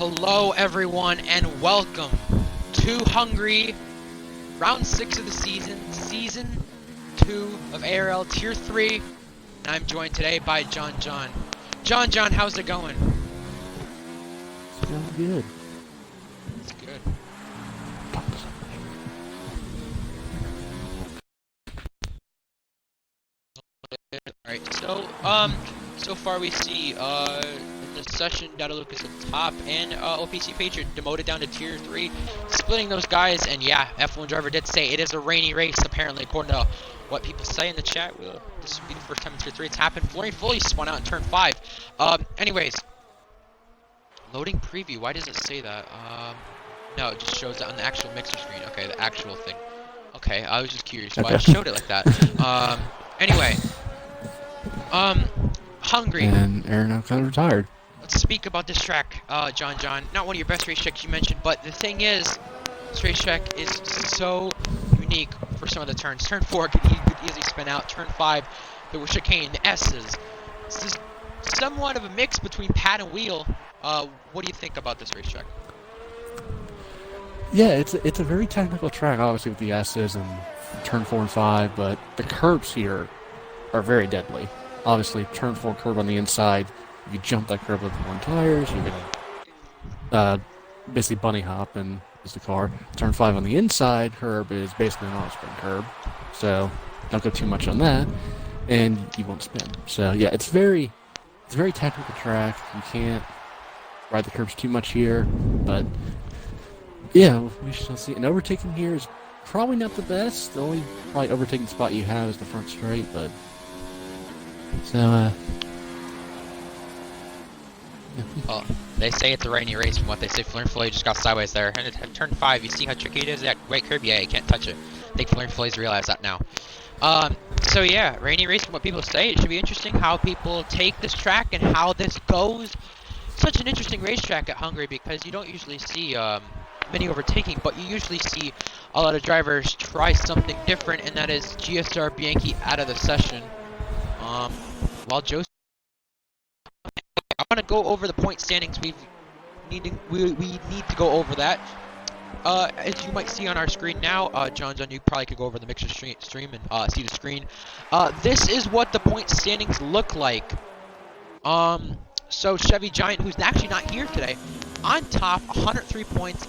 Hello everyone and welcome to Hungary, round 6 of the season 2 of ARL Tier 3, and I'm joined today by John. John, how's it going? It's going good. It's good. Alright, so far we see in the session Data Lucas at top and OPC Patriot demoted down to Tier 3, splitting those guys, and yeah, F1 driver did say it is a rainy race apparently according to what people say in the chat. This would be the first time in Tier 3 it's happened. Florian fully spun out in turn 5. Anyways, loading preview, why does it say that? No, it just shows it on the actual mixer screen. Okay, the actual thing. Okay, I was just curious why it showed it like that. Anyway, Hungary. And Aaron kind of retired. Let's speak about this track, John. Not one of your best race tracks you mentioned, but the thing is, this race track is so unique for some of the turns. Turn 4 could easily spin out. Turn 5, there was chicane, the S's. This is somewhat of a mix between pad and wheel. What do you think about this racetrack? Yeah, it's a very technical track, obviously with the S's and turn 4 and 5, but the curbs here are very deadly. Obviously, turn 4 curb on the inside, if you jump that curb with one tires, you're gonna basically bunny hop and is the car. Turn 5 on the inside curb is basically an auto-spin curb, so don't go too much on that, and you won't spin. So yeah, it's a very technical track. You can't ride the curbs too much here, but yeah, we shall see. And overtaking here is probably not the best. The only probably overtaking spot you have is the front straight, but so they say it's a rainy race from what they say. Florian Fully just got sideways there. And at turn 5, you see how tricky it is? That right curb, yeah, you can't touch it. I think Florian Fully's realized that now. So yeah, rainy race from what people say. It should be interesting how people take this track and how this goes. Such an interesting racetrack at Hungary because you don't usually see many overtaking, but you usually see a lot of drivers try something different, and that is GSR Bianchi out of the session. While Joe, I want to go over the point standings. We need to go over that. As you might see on our screen now, John, you probably could go over the mixer stream and see the screen. This is what the point standings look like. So Chevy Giant, who's actually not here today, on top, 103 points,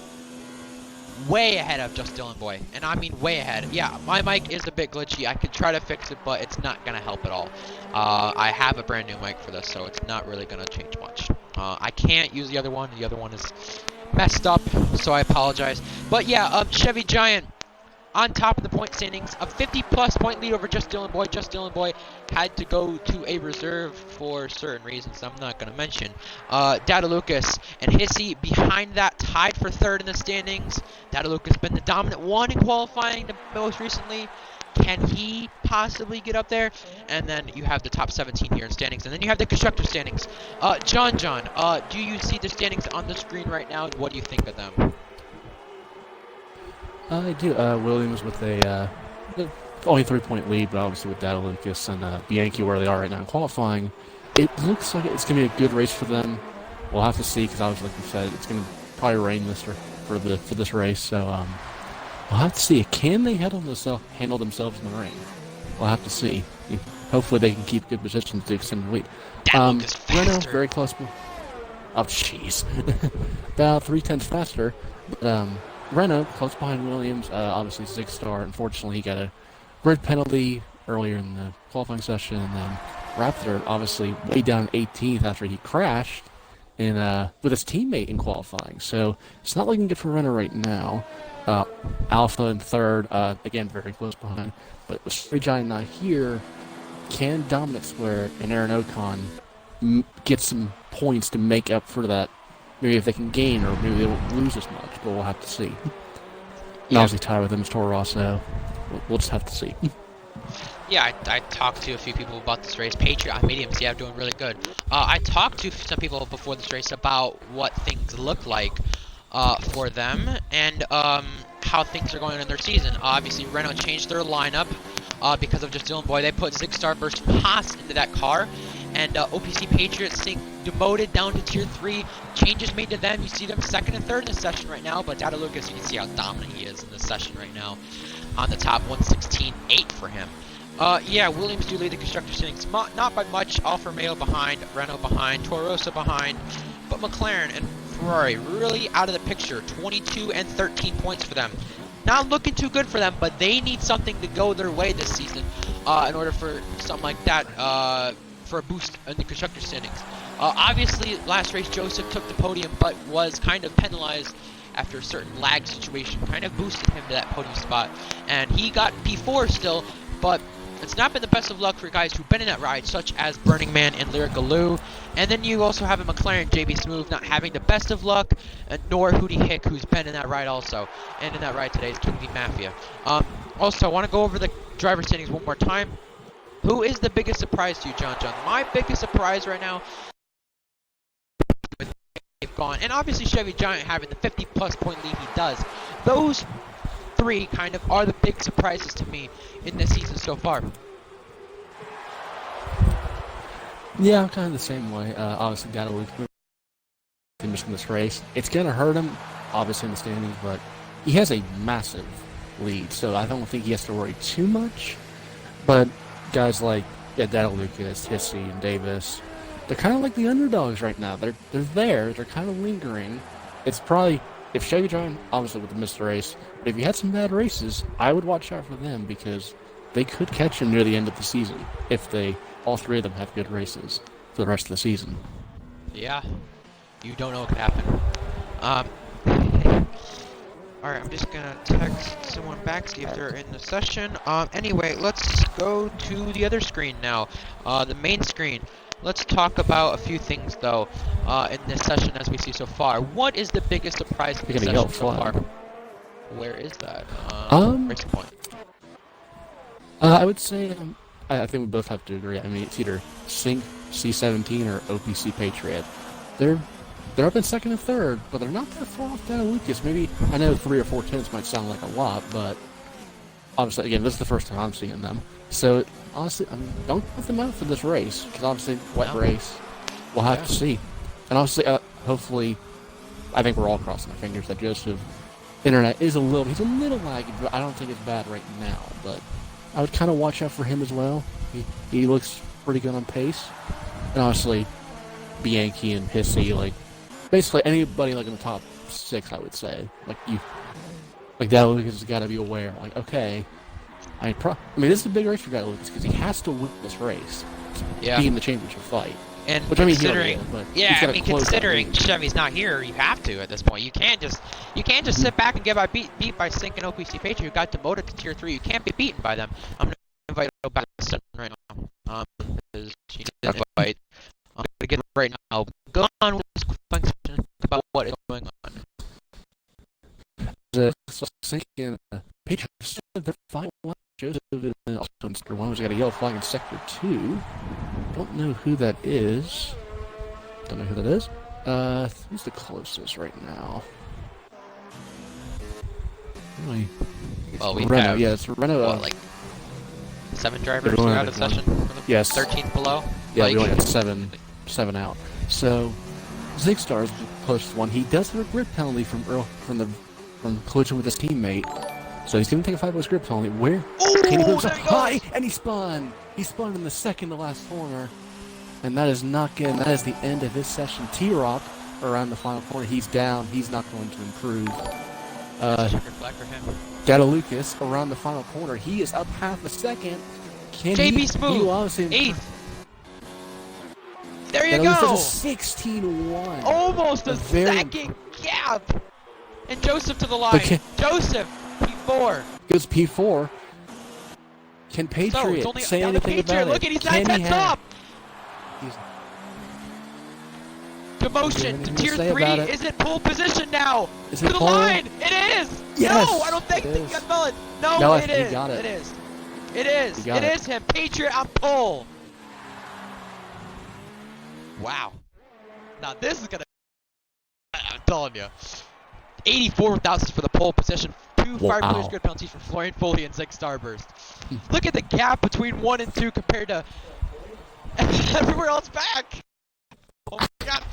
way ahead of Just Dylan Boy, and I mean way ahead. Yeah, my mic is a bit glitchy. I could try to fix it, but it's not gonna help at all. I have a brand new mic for this, so it's not really gonna change much. I can't use the other one. The other one is messed up, so I apologize. But yeah, Chevy Giant on top of the point standings, a 50-plus point lead over Just Dylan Boy. Just Dylan Boy had to go to a reserve for certain reasons I'm not going to mention. Data Lucas and Hissy behind that, tied for third in the standings. Data Lucas been the dominant one in qualifying the most recently. Can he possibly get up there? And then you have the top 17 here in standings. And then you have the constructor standings. John, do you see the standings on the screen right now? What do you think of them? I do. Williams with a only 3-point lead, but obviously with Data Lucas and Bianchi where they are right now in qualifying, it looks like it's going to be a good race for them. We'll have to see because obviously, like you said, it's going to probably rain for this race. So we'll have to see. Can they handle themselves in the rain? We'll have to see. Hopefully, they can keep good positions to extend the lead. Renault very close. Oh, jeez, about 3/10 faster. But, Renault, close behind Williams, obviously 6-star. Unfortunately, he got a grid penalty earlier in the qualifying session, and then Raptor, obviously, way down 18th after he crashed with his teammate in qualifying. So it's not looking good for Renault right now. Alpha in third, again, very close behind. But with Stray Giant not here, can Dominic Square and Aaron Ocon get some points to make up for that? Maybe if they can gain, or maybe they won't lose as much, but we'll have to see. Yeah. Obviously, tied with them is Toro Rosso. We'll just have to see. Yeah, I talked to a few people about this race. Patriot on mediums, yeah, doing really good. I talked to some people before this race about what things look like for them and how things are going in their season. Obviously, Renault changed their lineup because of Just Dylan Boy. They put 6-star versus Haas into that car, And OPC Patriots sink demoted down to Tier 3. Changes made to them. You see them 2nd and 3rd in the session right now. But Data Lucas, you can see how dominant he is in this session right now. On the top, 116.8 for him. Yeah, Williams do lead the constructor standings. Not by much. Alfa Romeo behind, Renault behind, Toro Rosso behind. But McLaren and Ferrari really out of the picture. 22 and 13 points for them. Not looking too good for them, but they need something to go their way this season in order for something like that, for a boost in the constructor standings. Obviously, last race Joseph took the podium, but was kind of penalized after a certain lag situation. Kind of boosted him to that podium spot, and he got P4 still, but it's not been the best of luck for guys who've been in that ride, such as Burning Man and Lyric Galoo. And then you also have a McLaren, JB Smooth, not having the best of luck, nor Hootie Hick, who's been in that ride also. And in that ride today is King V Mafia. Also, I want to go over the driver standings one more time. Who is the biggest surprise to you, John? My biggest surprise right now they've gone, and obviously Chevy Giant having the 50-plus point lead he does. Those three kind of are the big surprises to me in this season so far. Yeah, I'm kind of the same way. Obviously, Guadalupe finished in this race. It's going to hurt him, obviously, in the standings, but he has a massive lead, so I don't think he has to worry too much. But guys like Data Lucas, Hissy, and Davis, they're kind of like the underdogs right now. They're there. They're kind of lingering. It's probably, if Chevy Giant, obviously with the missed race, but if you had some bad races, I would watch out for them because they could catch him near the end of the season if all three of them have good races for the rest of the season. Yeah, you don't know what could happen. Alright, I'm just gonna text someone back, see if they're in the session. Anyway, let's go to the other screen now, the main screen. Let's talk about a few things, though, in this session as we see so far. What is the biggest surprise in the session so far? Where is that? Racing point. I would say, I think we both have to agree. I mean, it's either Sync C17 or OPC Patriot. They're up in 2nd and 3rd, but they're not that far off Data Lucas. Maybe, I know 3 or 4 tenths might sound like a lot, but obviously, again, this is the first time I'm seeing them. So, honestly, I mean, don't put them out for this race, because obviously, wet race, we'll have to see. And obviously, hopefully, I think we're all crossing our fingers that Joseph internet is he's a little laggy, but I don't think it's bad right now. But I would kind of watch out for him as well. He looks pretty good on pace. And obviously, Bianchi and Hissy, like, basically anybody like in the top 6, I would say. Like that Lucas has got to be aware. Like, okay, I mean, this is a big race for Data Lucas because he has to win this race to be in the championship fight. And which considering, I mean, considering Chevy's not here, you have to at this point. You can't just sit back and get beat by Sync and OPC Patriot, who got demoted to Tier 3. You can't be beaten by them. I'm gonna invite her back to the session right now. Because she didn't invite. I'm gonna get it right now. Go on with this quick question about what is going on. So Sync and Patriot started their final lap. Joseph and also in Sector 1 was got a yellow flag in Sector 2. Don't know who that is. Who's the closest right now? Really? Well, we Renault. have, Yeah, it's Renault. what, like 7 drivers out of the session? Yes. 13th below? Yeah, we only got 7 out. So, Zigstar's the closest one. He does have a grip penalty from collision with his teammate. So he's going to take a 5-0 grip penalty. Where? Can he put high? And he spun! He spun in the second to last corner. And that is not good. That is the end of this session. T-Rock around the final corner. He's down. He's not going to improve. Data Lucas around the final corner. He is up half a second. JB Smooth, 8th. There you go. Lucas is a 16-1. Almost a second gap. And Joseph to the line. Joseph, P4. Goes P4. Can Patriot say anything about it? Look at he's not that top. Demotion to Tier 3. Is it pole position now? Is to it the pole? line. It is. Yes, no, I don't think he got melon. No, it is. Got it is. It is. It is him. Patriot on pole. Wow. Now this is gonna. I'm telling you. 84 thousandths for the pole position. 2 5-player grid penalties from Florian Foley and Zig Starburst. Look at the gap between 1 and 2 compared to Everywhere else back. Oh my god.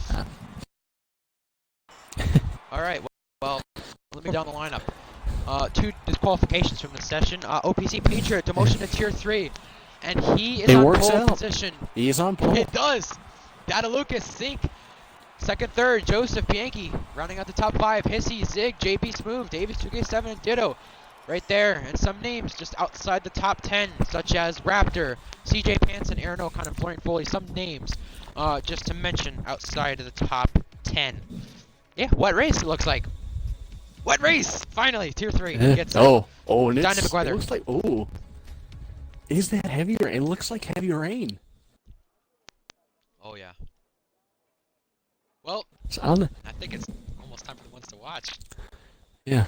All right. Well, let me down the lineup. 2 disqualifications from the session. OPC Patriot demotion to Tier 3, and he is It on works pole out. position. He is on pole. It does. Data Lucas, Sink. Second, third, Joseph Bianchi. Rounding out the top 5, Hissy, Zig, JB Smooth, Davis 2K7, and Ditto. Right there, and some names just outside the top 10, such as Raptor, CJ Pants, and Aaron O'Connor, and Florian Foley. Some names, just to mention, outside of the top 10. Yeah, what race it looks like. What race? Finally, Tier 3 gets and dynamic weather. It looks like, is that heavy rain? It looks like heavy rain. Oh yeah. Well, So I think it's almost time for the ones to watch. Yeah.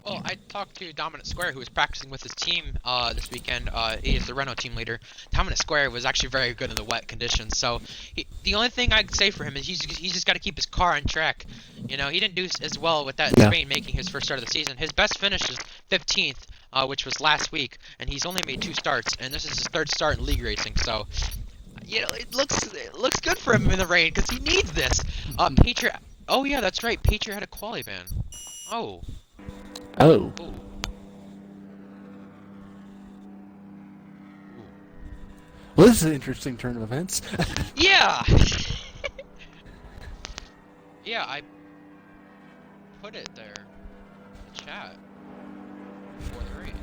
Well, I talked to Dominant Square, who was practicing with his team this weekend. He is the Renault team leader. Dominant Square was actually very good in the wet conditions, so the only thing I'd say for him is he's just got to keep his car on track. You know, he didn't do as well with that in Spain, making his first start of the season. His best finish is 15th, which was last week, and he's only made 2 starts, and this is his 3rd start in league racing, so... You know, it looks good for him in the rain, because he needs this. Patriot... Oh yeah, that's right, Patriot had a quali ban. Oh. Oh. Ooh. Well, this is an interesting turn of events. Yeah! Yeah, I put it there in the chat for the race.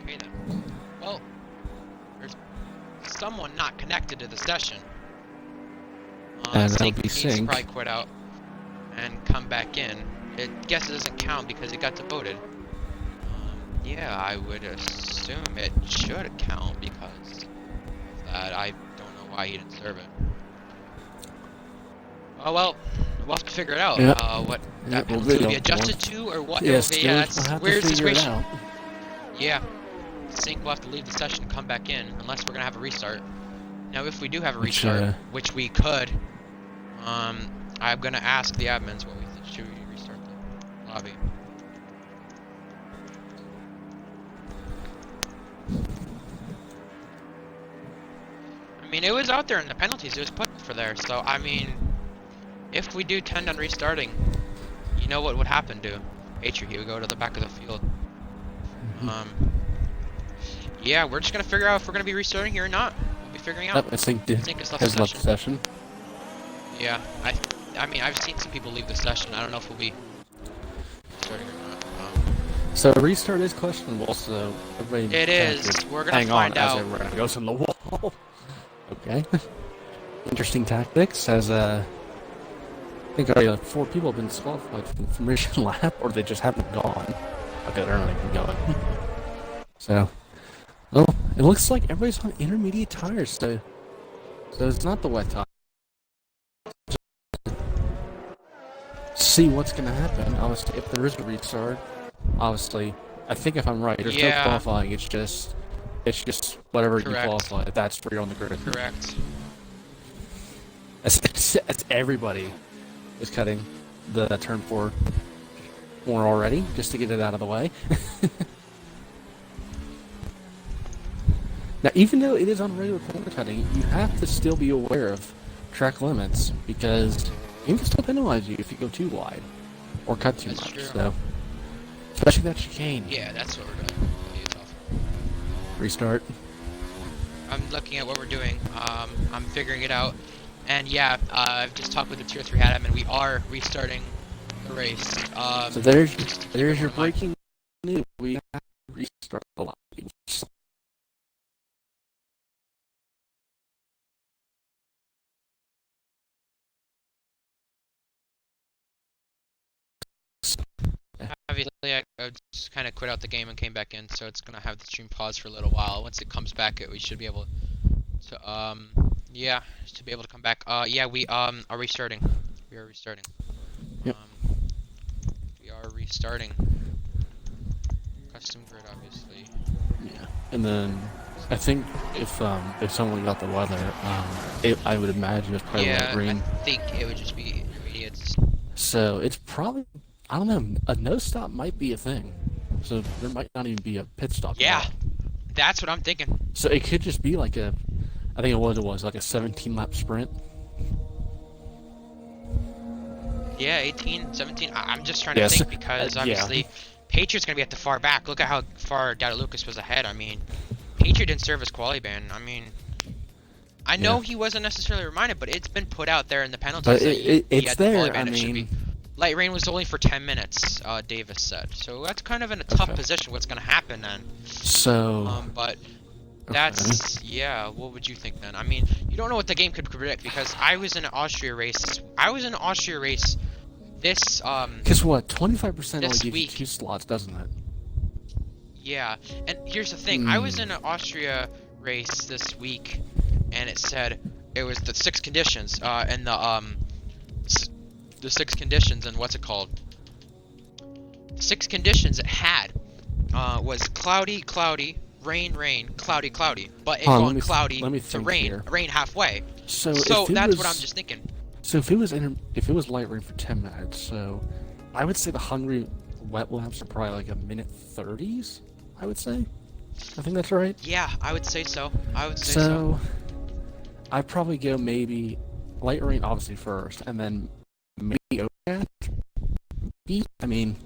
Okay then. Well, there's someone not connected to the session. And that'll Sink be needs to Sink. probably quit out and come back in. I guess it doesn't count because it got devoted. Yeah, I would assume it should count because of that. I don't know why he didn't serve it. Oh well, we'll have to figure it out. What that penalty will be adjusted to, or what? Yes, Yeah, that's a weird situation. Out. Yeah, Sink will have to leave the session and come back in, unless we're gonna have a restart. Now, if we do have a restart, which we could, I'm gonna ask the admins what we think. Should we restart the lobby? I mean, it was out there in the penalties. It was put for there. So, I mean, if we do tend on restarting, you know what would happen to Patriot? He would go to the back of the field. Yeah, we're just gonna figure out if we're gonna be restarting here or not. We'll be figuring out. I think has left the session. Yeah, I mean, I've seen some people leave the session. I don't know if we'll be restarting or not. So a restart is questionable. So everybody. It is. We're gonna find out. As everyone goes in the wall. Okay. Interesting tactics. As I think already 4 people have been disqualified from the formation lap, or they just haven't gone. Okay, they're not even going. So, well, it looks like everybody's on intermediate tires. So it's not the wet tire. See what's gonna happen. Obviously, if there is a restart, obviously, I think if I'm right, there's no qualifying. It's just whatever you qualify. That's where you're on the grid. Correct. That's everybody is cutting the turn 4 more already, just to get it out of the way. Now, even though it is on regular corner cutting, you have to still be aware of track limits, because it can still penalize you if you go too wide or cut too much. True. So, especially that chicane. Yeah, that's what we're doing. Restart. I'm looking at what we're doing. I'm figuring it out. And yeah, I've just talked with the Tier 3 admin, and we are restarting the race. So there's your breaking news. We have to restart the lobby. Obviously, I just kind of quit out the game and came back in, so it's gonna have the stream pause for a little while. Once it comes back, we should be able to, yeah, to be able to come back. Yeah, we are restarting. We are restarting. Yep. We are restarting. Custom grid, obviously. Yeah, and then I think if someone got the weather, I would imagine it's probably green. I think it would just be intermediates. So it's probably, I don't know, a no stop might be a thing. So there might not even be a pit stop. Yeah, That's what I'm thinking. So it could just be like a, I think it was like a 17-lap sprint. Yeah, 18, 17. I'm just trying to think because obviously Patriot's going to be at the far back. Look at how far Data Lucas was ahead. I mean, Patriot didn't serve his quality ban. I mean, I know he wasn't necessarily reminded, but it's been put out there in the penalties But that it's there. I mean, light rain was only for 10 minutes, Davis said. So that's kind of in a tough position. What's going to happen then? So. But that's yeah. What would you think then? I mean, you don't know what the game could predict because I was in an Austria race. This Guess what? 25% only gives you 2 week. slots, doesn't it? Yeah, and here's the thing. I was in an Austria race this week, and it said it was the 6 conditions, and the 6 conditions, and what's it called? 6 conditions it had was cloudy, cloudy, rain, rain, cloudy, cloudy, but it going cloudy to rain, rain halfway. So that's what I'm just thinking. So if it was light rain for 10 minutes, so I would say the Hungary wet laps are probably like a minute 30s. I would say. I think that's right. Yeah, I would say so. I would say so. I'd probably go maybe light rain obviously first, and then maybe overcast. I mean,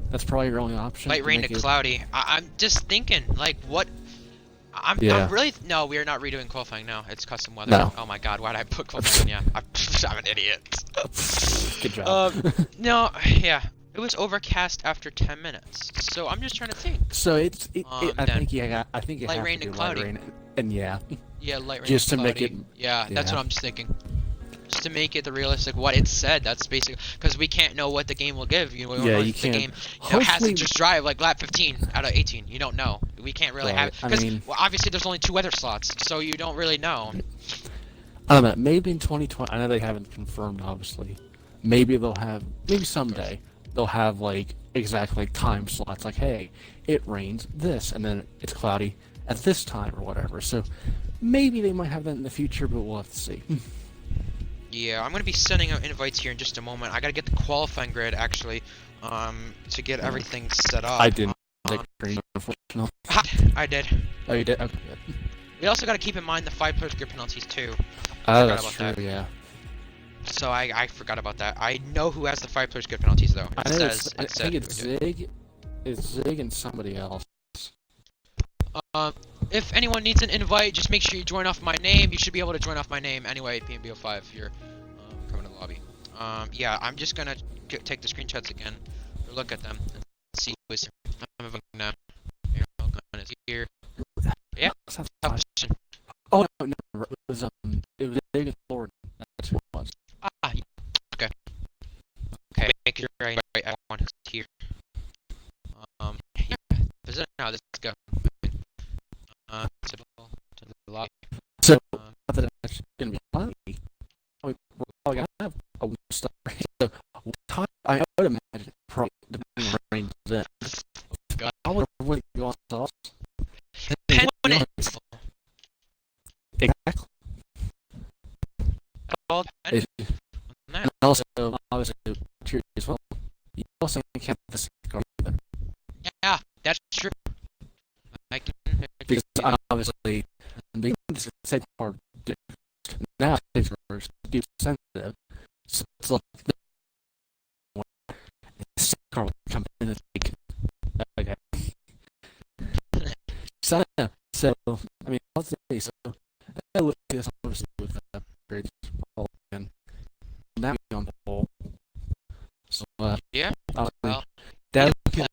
that's probably your only option. Light rain to cloudy. I'm just thinking, like, what? I'm really no. We are not redoing qualifying. No, it's custom weather. No. Oh my God, why did I put qualifying? Yeah, I'm an idiot. Good job. No, yeah. It was overcast after 10 minutes, so I'm just trying to think. So I think it light has rain to be and cloudy. Light rain, and yeah. Yeah, light rain. Just and to cloudy. make it. Yeah, that's what I'm just thinking. Just to make it the realistic what it said. That's basically because we can't know what the game will give. You know, you can't. The game has to just drive like lap 15 out of 18. You don't know. We can't really have because well, obviously there's only 2 weather slots, so you don't really know. I don't know. Maybe in 2020. I know they haven't confirmed, obviously. Maybe they'll have. Maybe someday they'll have like exactly time slots. Like, hey, it rains this, and then it's cloudy at this time or whatever. So maybe they might have that in the future, but we'll have to see. Yeah, I'm gonna be sending out invites here in just a moment. I gotta get the qualifying grid actually, to get everything set up. I didn't take green, unfortunately. I did. Oh, you did? Okay, good. We also gotta keep in mind the 5-player grid penalties too. Oh, that's true. Yeah. So I forgot about that. I know who has the 5-player grid penalties though. I think it's Zig. It's Zig and somebody else. If anyone needs an invite, just make sure you join off my name. You should be able to join off my name anyway, PNB05, if you're coming to the lobby. Yeah, I'm just gonna take the screenshots again, or look at them, and see who is here. I'm inviting now. Gun is here. Yeah. Oh no, it was Zig and Lord. That's who it was. Okay. Okay, make sure I invite everyone who's here. Yeah. Visit now. Let's go. To the lobby. So that actually gonna be cloudy. We're probably gonna have a start. So I would imagine probably depending on rain then. I would really go on sauce. Exactly. And also, obviously, cheer as well. You also can't have the same either. Yeah, that's true. I can. Because obviously, the same part now it's deep sensitive, so it's like the same car will come in and take. Okay. So I mean, let's say so. I look at this obviously with grades and now on the whole. So yeah. Well, that the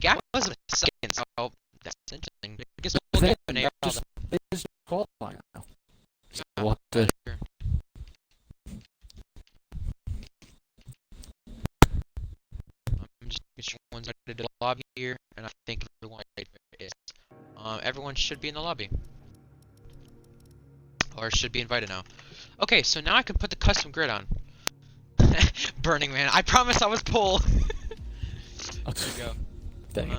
gap was a second, so that's interesting. I guess we'll get an ARL. They just qualify now. So what the? I'm just making sure one's ready to lobby here, and I think everyone is. Everyone should be in the lobby. Or should be invited now. Okay, so now I can put the custom grid on. Burning Man, I promise I was pole. There we go. Dang it.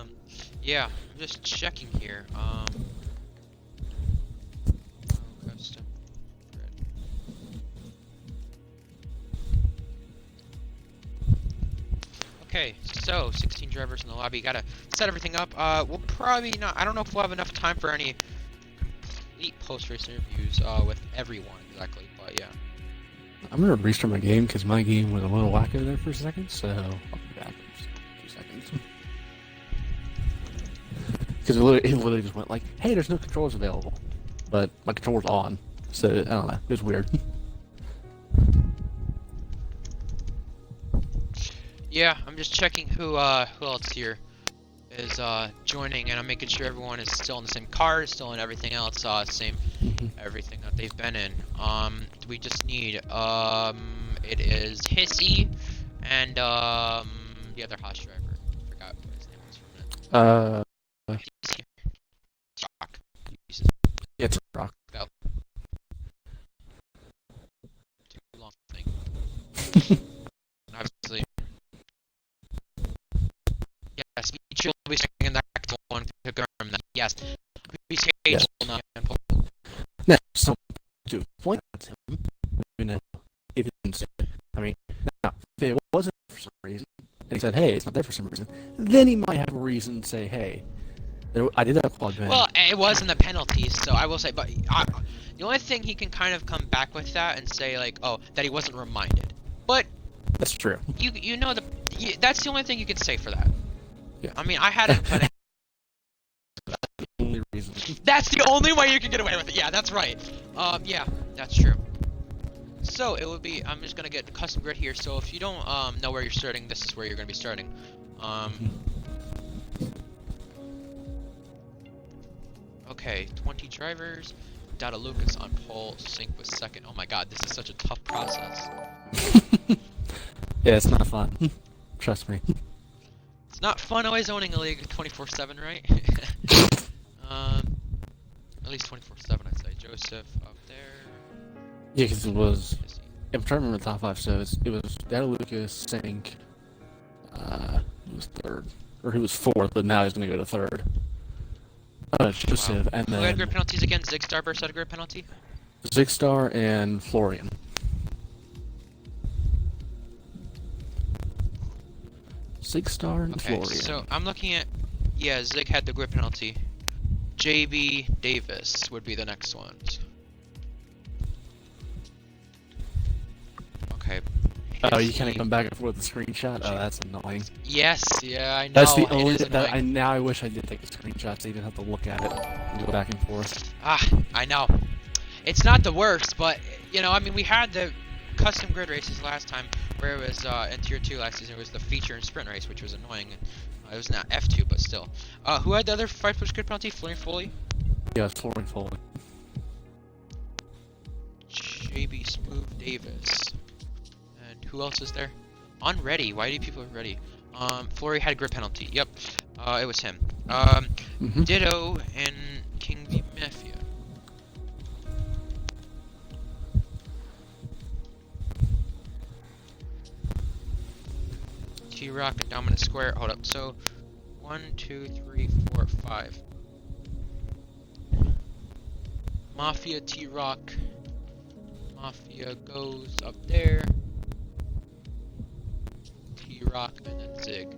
Yeah, I'm just checking here. Custom grid. Okay, so 16 drivers in the lobby. Gotta set everything up. We'll probably not. I don't know if we'll have enough time for any complete post-race interviews with everyone exactly, but yeah. I'm gonna restart my game because my game was a little wacko there for a second, so I'll be back in 2 seconds. Because it literally just went like, "Hey, there's no controllers available," but my controller's on, so I don't know. It was weird. Yeah, I'm just checking who else here is joining, and I'm making sure everyone is still in the same car, still in everything else, same everything that they've been in. We just need it is Hissy and the other Haas driver. Forgot what his name was for a minute. He's here. Rock. Jesus. Yeah, it's rock. About too long thing. Obviously. Yes, each will be second that one to confirm that. Yes. Sage Yes. will not Now, so to point out to him, you know, if it didn't say, I mean, now, if it wasn't for some reason, and he said, "Hey, it's not there for some reason," then he might have a reason to say, "Hey, I did have quad ban." Well, it was in the penalties, so I will say, but the only thing he can kind of come back with that and say like, oh, that he wasn't reminded. But That's true. you know that's the only thing you can say for that. Yeah. I mean, I hadn't put it. The only reason. That's the only way you can get away with it. Yeah, that's right. Yeah, that's true. So it would be. I'm just gonna get the custom grid here. So if you don't know where you're starting, this is where you're gonna be starting. Okay, 20 drivers. Data Lucas on pole. Sync was second. Oh my God, this is such a tough process. Yeah, it's not fun. Trust me. It's not fun always owning a league 24/7, right? At least 24/7, I'd say. Joseph up there. Yeah, because it was. I'm trying to remember the top 5. So it was Data Lucas, Sync. He was third, or he was fourth, but now he's gonna go to third. Joseph, Wow. and Who had then grid penalties again? Zigstar burst had a grid penalty. Zigstar and Florian. Zigstar and Okay, Florian. so I'm looking at. Yeah, Zig had the grid penalty. JB Davis would be the next ones. Okay. Oh, you can't come back and forth with the screenshot? Oh, that's annoying. Yes, yeah, I know. That's the it only is that annoying. now I wish I did take a screenshot so you didn't have to look at it and go back and forth. Ah, I know. It's not the worst, but you know, I mean, we had the custom grid races last time where it was in Tier 2 last season. It was the feature and sprint race, which was annoying. It was not F2, but still. Who had the other 5-push grid penalty? Florian Foley? Yeah, it's Florian Foley. JB Smooth Davis. And who else is there? Unready. Why do people ready? Flory had a grid penalty. Yep. It was him. Ditto and King v Mafia. T-Rock and Dominant Square. Hold up. So, 1, 2, 3, 4, 5. Mafia, T-Rock. Mafia goes up there. T-Rock and then Zig.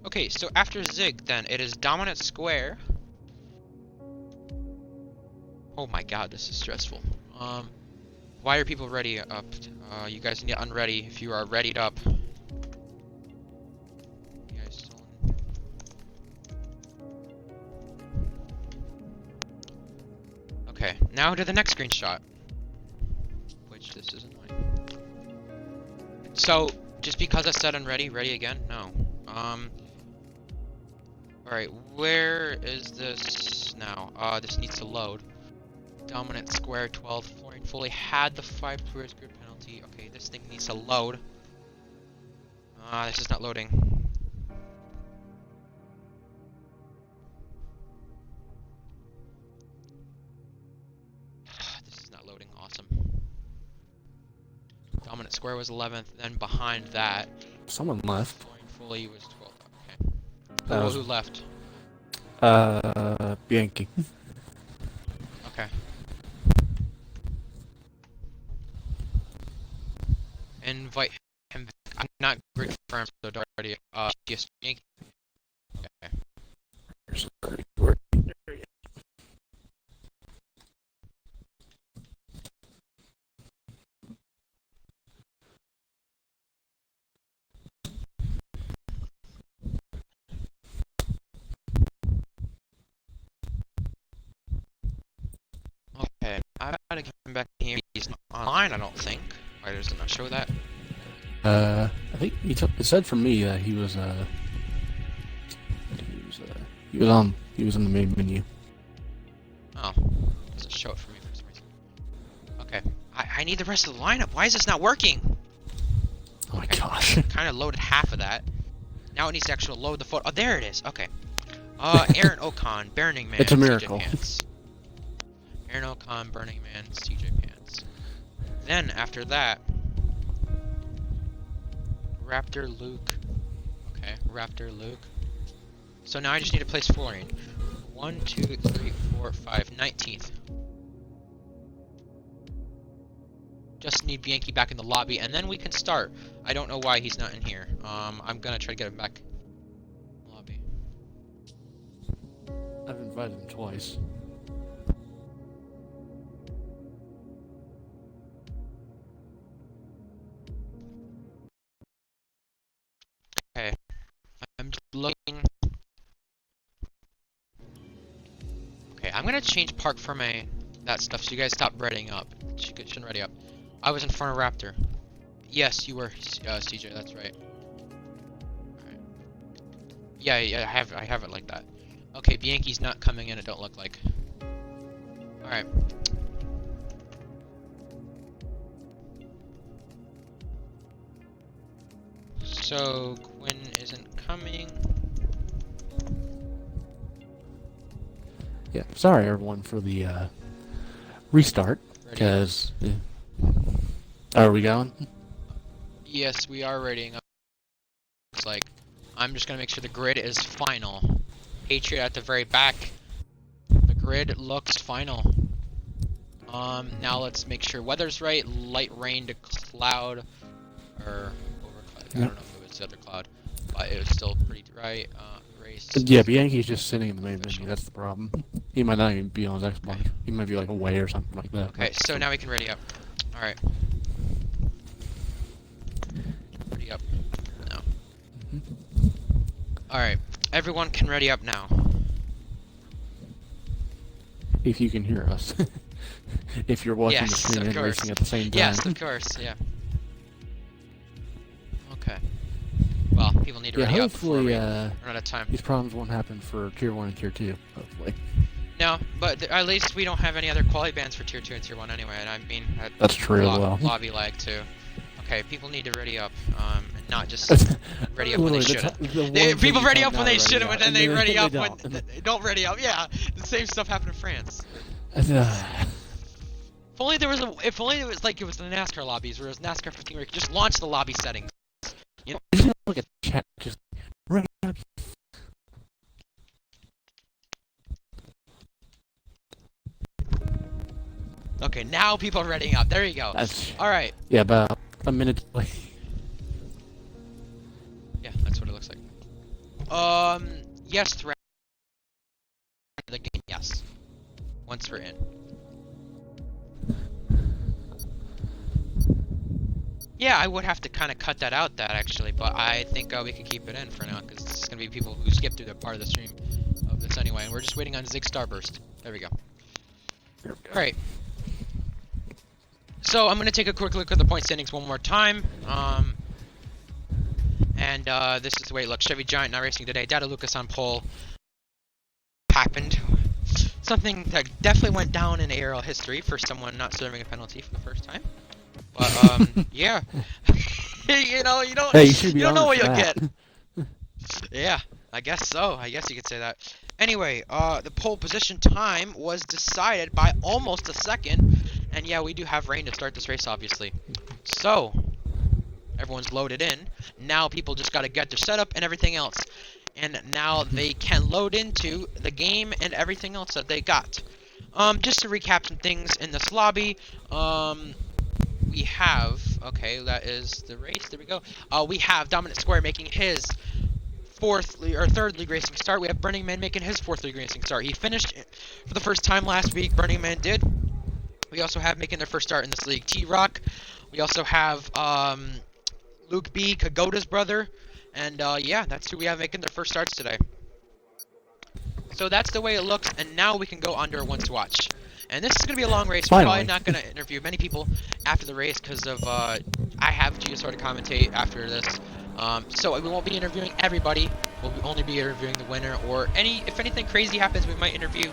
Okay, so after Zig, then it is Dominant Square. Oh my God, this is stressful. Why are people ready up? You guys need to unready if you are readied up. You guys still in? Okay, now to the next screenshot. Which this is annoying. So, just because I said unready, ready again? No. Alright, where is this now? This needs to load. Dominant Square 12. Florian fully had the 5 tourist grid penalty. Okay, this thing needs to load. This is not loading. This is not loading. Awesome. Dominant Square was 11th. Then behind that, Someone left. Florian fully was 12th. Okay. That was Who left? Bianchi. Okay. invite him back. I'm not great for him, so don't already. Yes, Yankee. Okay. Okay, I gotta get him back here. He's not online, I don't think. Why does it not show that? I think it said for me that he was he was in the main menu. Oh, doesn't show it for me for some reason. Okay, I need the rest of the lineup. Why is this not working? Oh my gosh. Kind of loaded half of that. Now it needs to actually load the photo. Oh, there it is. Okay. Aaron Ocon, Burning Man, It's a miracle. CJ Pants. Aaron Ocon, Burning Man, CJ Pants. Then after that, Raptor Luke. Okay, Raptor Luke. So now I just need to place flooring. 1, 2, 3, 4, 5, 19th. Just need Bianchi back in the lobby, and then we can start. I don't know why he's not in here. I'm gonna try to get him back in the lobby. I've invited him twice. Okay, I'm just looking. Okay, I'm gonna change park for that stuff so you guys stop readying up. Shouldn't ready up. I was in front of Raptor. Yes, you were, CJ. That's right. Alright. Yeah, I have it like that. Okay, Bianchi's not coming in. It don't look like. All right. So Quinn isn't coming. Yeah, sorry everyone for the restart. Because are we going? Yes, we are readying up. Looks like I'm just gonna make sure the grid is final. Patriot at the very back. The grid looks final. Now let's make sure weather's right. Light rain to cloud, or over cloud. I don't know if it was the other cloud, but it was still pretty right. Race. Yeah, Bianchi's just sitting in the main menu. That's the problem. He might not even be on his Xbox. He might be like away or something like that. Okay, so now we can ready up. All right. Ready up now. All right, everyone can ready up now. If you can hear us. If you're watching the stream and racing at the same time. Yes, of course, yeah. Okay. Well, people need to ready up before we run out of time. These problems won't happen for Tier 1 and Tier 2, hopefully. No, but at least we don't have any other quality bands for Tier 2 and Tier 1 anyway, and I mean... That's true, well. Lobby lag, too. Okay, people need to ready up, and not just ready up when they shouldn't. People ready up when they shouldn't, but then they ready up when... They don't ready up, yeah! The same stuff happened in France. If only there was like it was the NASCAR lobbies, where it was NASCAR 15 where you could just launch the lobby settings. You know? Look at the chat, just ready up. Okay, now people are readying up. There you go. Alright. Yeah, about a minute delay. Yeah, that's what it looks like. Yes, threat. The game, yes. Once we're in. Yeah, I would have to kind of cut that out, actually, but I think we can keep it in for now, because it's going to be people who skip through the part of the stream of this anyway, and we're just waiting on Zig Starburst. There we go. Alright. So, I'm going to take a quick look at the point standings one more time. This is the way it looks. Chevy Giant not racing today. Data Lucas on pole. Happened. Something that definitely went down in ARL history for someone not serving a penalty for the first time. But, yeah. you know, you don't know what you'll get. Yeah, I guess so. I guess you could say that. Anyway, the pole position time was decided by almost a second. And yeah, we do have rain to start this race, obviously. So, everyone's loaded in. Now people just got to get their setup and everything else. And now they can load into the game and everything else that they got. Just to recap some things in this lobby, we have Okay, that is the race. There we go. We have Dominant Square making his third league racing start. We have Burning Man making his fourth league racing start. He finished for the first time last week. Burning Man did. We also have making their first start in this league T-Rock. We also have Luke B, Kagoda's brother, and yeah, that's who we have making their first starts today. So that's the way it looks, and now we can go on to our ones to watch. And this is going to be a long race. We're probably not going to interview many people after the race because of I have GSR to commentate after this. So we won't be interviewing everybody. We'll only be interviewing the winner, or if anything crazy happens, we might interview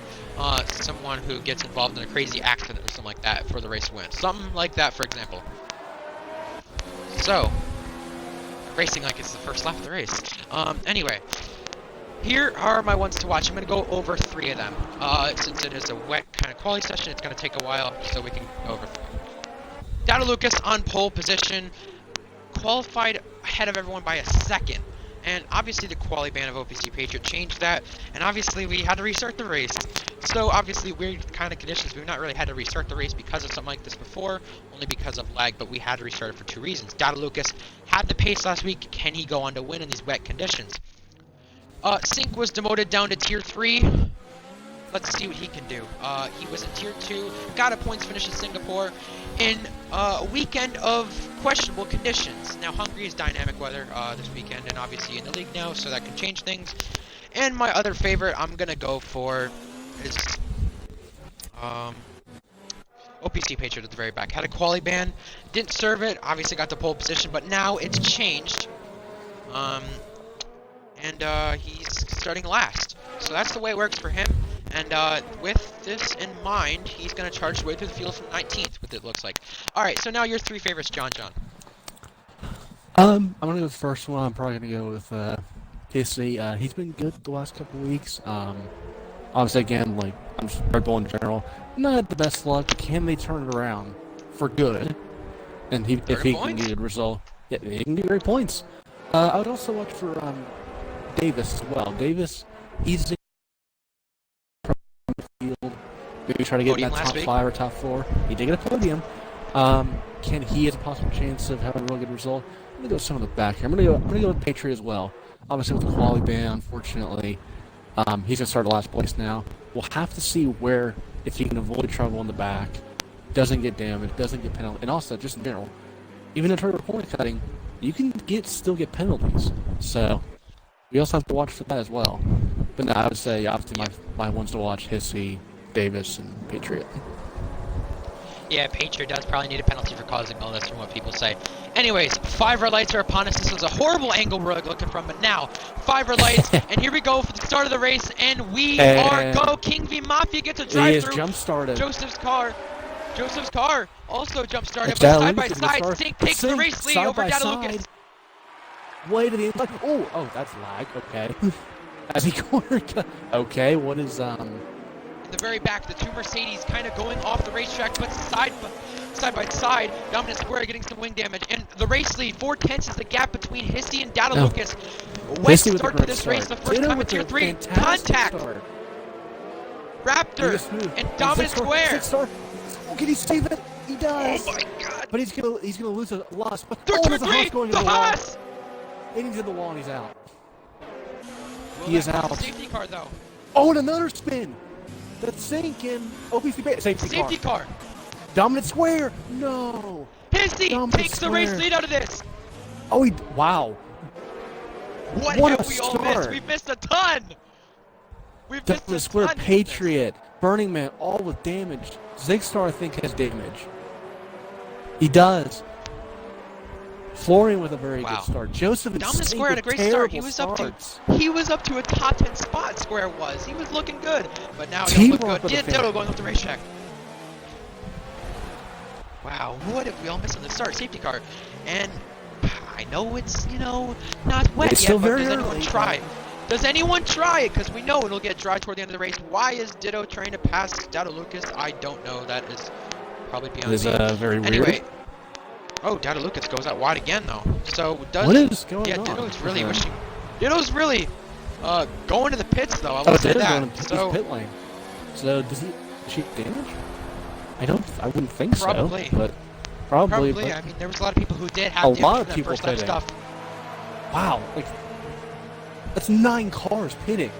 someone who gets involved in a crazy accident or something like that for the race win. Something like that, for example. So, racing like it's the first lap of the race. Anyway. Here are my ones to watch. I'm going to go over 3 of them. Since it is a wet kind of quality session, it's going to take a while, so we can go over 3. Dada Lucas on pole position, qualified ahead of everyone by a second. And obviously the quali ban of OPC Patriot changed that, and obviously we had to restart the race. So obviously weird kind of conditions. We've not really had to restart the race because of something like this before, only because of lag, but we had to restart it for 2 reasons. Dada Lucas had the pace last week. Can he go on to win in these wet conditions? Sync was demoted down to Tier 3. Let's see what he can do. He was in Tier 2, got a points finish in Singapore in a weekend of questionable conditions. Now, Hungary is dynamic weather this weekend, and obviously in the league now, so that can change things. And my other favorite I'm going to go for is OPC Patriot at the very back. Had a quali ban, didn't serve it, obviously got the pole position, but now it's changed. And he's starting last. So that's the way it works for him. And with this in mind, he's going to charge his way through the field from 19th, what it looks like. Alright, so now your 3 favorites, John. I'm going to go with the first one. I'm probably going to go with Casey. He's been good the last couple of weeks. Obviously, again, like, I'm just Red Bull in general. Not the best luck. Can they turn it around for good? And if he can get a result, yeah, he can get great points. I would also watch for Davis as well. Davis, he's in the field. Maybe try to get in that top 5 or top 4. He did get a podium. Can he have a possible chance of having a really good result? I'm gonna go with some of the back here. I'm gonna go with Patriot as well. Obviously with the quality ban, unfortunately, he's gonna start last place now. We'll have to see if he can avoid trouble in the back, doesn't get damaged, doesn't get penalty, and also just in general, even in terms of point cutting, you can still get penalties. So we also have to watch for that as well. But no, I would say, obviously, my ones to watch, Hissy, Davis, and Patriot. Yeah, Patriot does probably need a penalty for causing all this from what people say. Anyways, 5 red lights are upon us. This was a horrible angle we're looking from, but now, 5 red lights, and here we go for the start of the race, and we are go. King V Mafia gets a drive through. Jump-started. Joseph's car also jump-started, but side by side, Sync takes the race lead over Dada Lucas. Way to the inside. Oh, that's lag. Okay. As he cornered. Okay, what is in the very back, the 2 Mercedes kind of going off the racetrack, but side by side, Dominant Square getting some wing damage, and the race lead 4/10 is the gap between Hissy and Dada Lucas. Wet start to this race, the first time in Tier 3. Contact. Raptor and Dominant Square. Oh, can he save it? He does. Oh my God! But he's gonna lose a loss. But there's a Haas going to the Haas. Into the wall, and he's out. He is out. Safety car though. Oh, and another spin. That's Sync and OPC safety car. Dominant Square. No. Hissy takes the race lead out of this. Oh, wow. What have we all missed? We've missed a ton. Dominant Square, Patriot, Burning Man, all with damage. Zigstar, I think, has damage. He does. Florian with a very good start. Joseph and Dominant Square had a great start. He was up to a top 10 spot. Square was. He was looking good, but now he don't look good. Ditto going off the racetrack. Wow, what have we all missed on the start? Safety car, and I know it's not wet yet, but does anyone try? Does anyone try it? Because we know it'll get dry toward the end of the race. Why is Ditto trying to pass Dada Lucas? I don't know. That is probably beyond me. It is very weird. Anyway. Oh, Dada Lucas goes out wide again, though. So, what is going on? Ditto's really wishing. Ditto's really going to the pits, though. I will say that. So, pit lane. So, does he damage? I wouldn't think probably. so. But Probably. Probably. But I mean, there was a lot of people who did a have the lot of that people first lap pitting. stuff. Wow, like that's 9 cars pitting.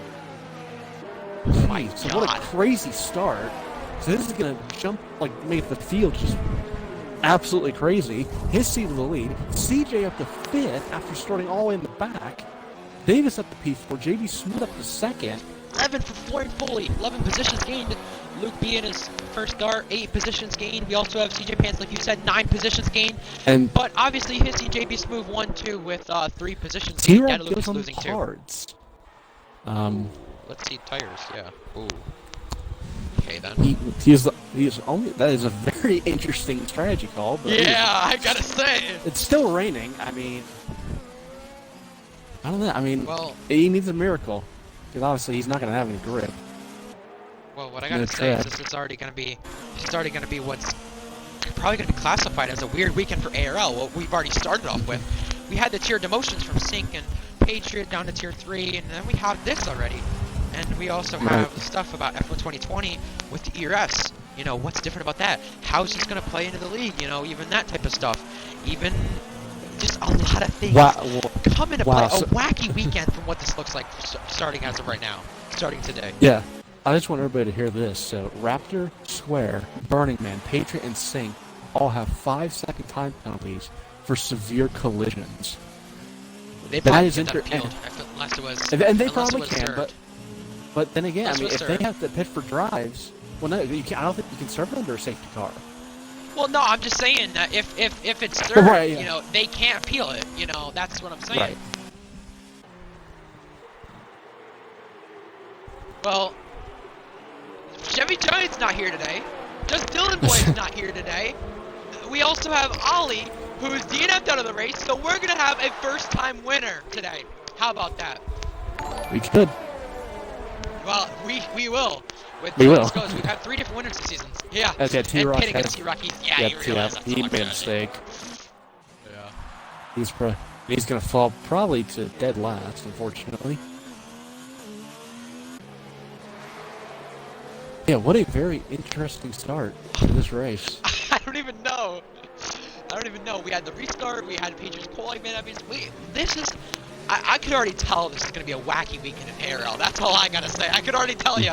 Oh my Jeez, so what a God. crazy start. So this is gonna make the field just absolutely crazy. His seat in the lead. CJ up to 5th after starting all the way in the back. Davis up to P4. JB Smith up to 2nd. 11 for Florian Foley. 11 positions gained. Luke B in his first start. 8 positions gained. We also have CJ Pants, like you said, 9 positions gained. And But obviously his CJB Smooth 1-2 with 3 positions gained. T-Rock Data Luke goes is on losing 2. cards. Let's see tires. Yeah. Ooh. Okay then. He's only. That is a very interesting strategy call. But Yeah, I gotta say. it's still raining. I mean, I don't know. I mean, Well, he needs a miracle because obviously he's not going to have any grip. well, what I gotta say is this is already gonna be what's probably gonna be classified as a weird weekend for ARL. What we've already started off with, we had the tier demotions from Sync and Patriot down to tier 3, and then we have this already. And we also have stuff about F1 2020 with the ERS. You know, what's different about that? How's this going to play into the league? You know, even that type of stuff. Even just a lot of things come into play. So, a wacky weekend from what this looks like starting as of right now. Starting today. Yeah. I just want everybody to hear this. So, Raptor, Square, Burning Man, Patriot, and Sync all have 5-second time penalties for severe collisions. They probably that is unless it was. And they probably can, but then again, I mean, if they have to pit for drives, well, no, you can't. I don't think you can serve it under a safety car. Well, no, I'm just saying that if it's served, Right, yeah. you know, they can't appeal it. You know, that's what I'm saying. Right. Well, Chevy Giant's not here today. Just Dylan Boy's not here today. We also have Ollie, who's DNF'd out of the race, so we're gonna have a first-time winner today. How about that? We could. Well, we will. We will. Goes, we've had 3 different winners this season. Yeah. As yeah, T-Rock and pitting against T-Rock, he realized that's he not made a good. mistake. Yeah. He's gonna fall probably to dead last, unfortunately. Yeah, what a very interesting start to this race. I don't even know. We had the restart. We had Patriots qualifying. Man, I mean, this is. I could already tell this is going to be a wacky weekend in ARL. That's all I got to say. I could already tell you.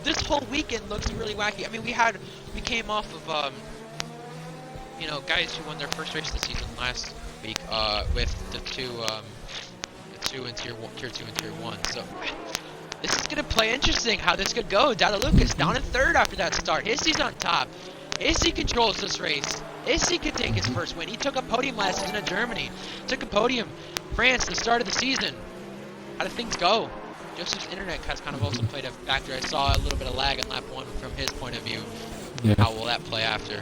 This whole weekend looks really wacky. I mean, we came off of, you know, guys who won their first race of the season last week, with the two in tier 2 and tier 1. So, this is going to play interesting how this could go. Dada Lucas down in 3rd after that start. Hissy's on top. Hissy controls this race. Hissy could take his first win. He took a podium last season in Germany. Took a podium France the start of the season. How do things go? Joseph's internet has kind of also played a factor. I saw a little bit of lag in lap 1 from his point of view. Yeah. How will that play after?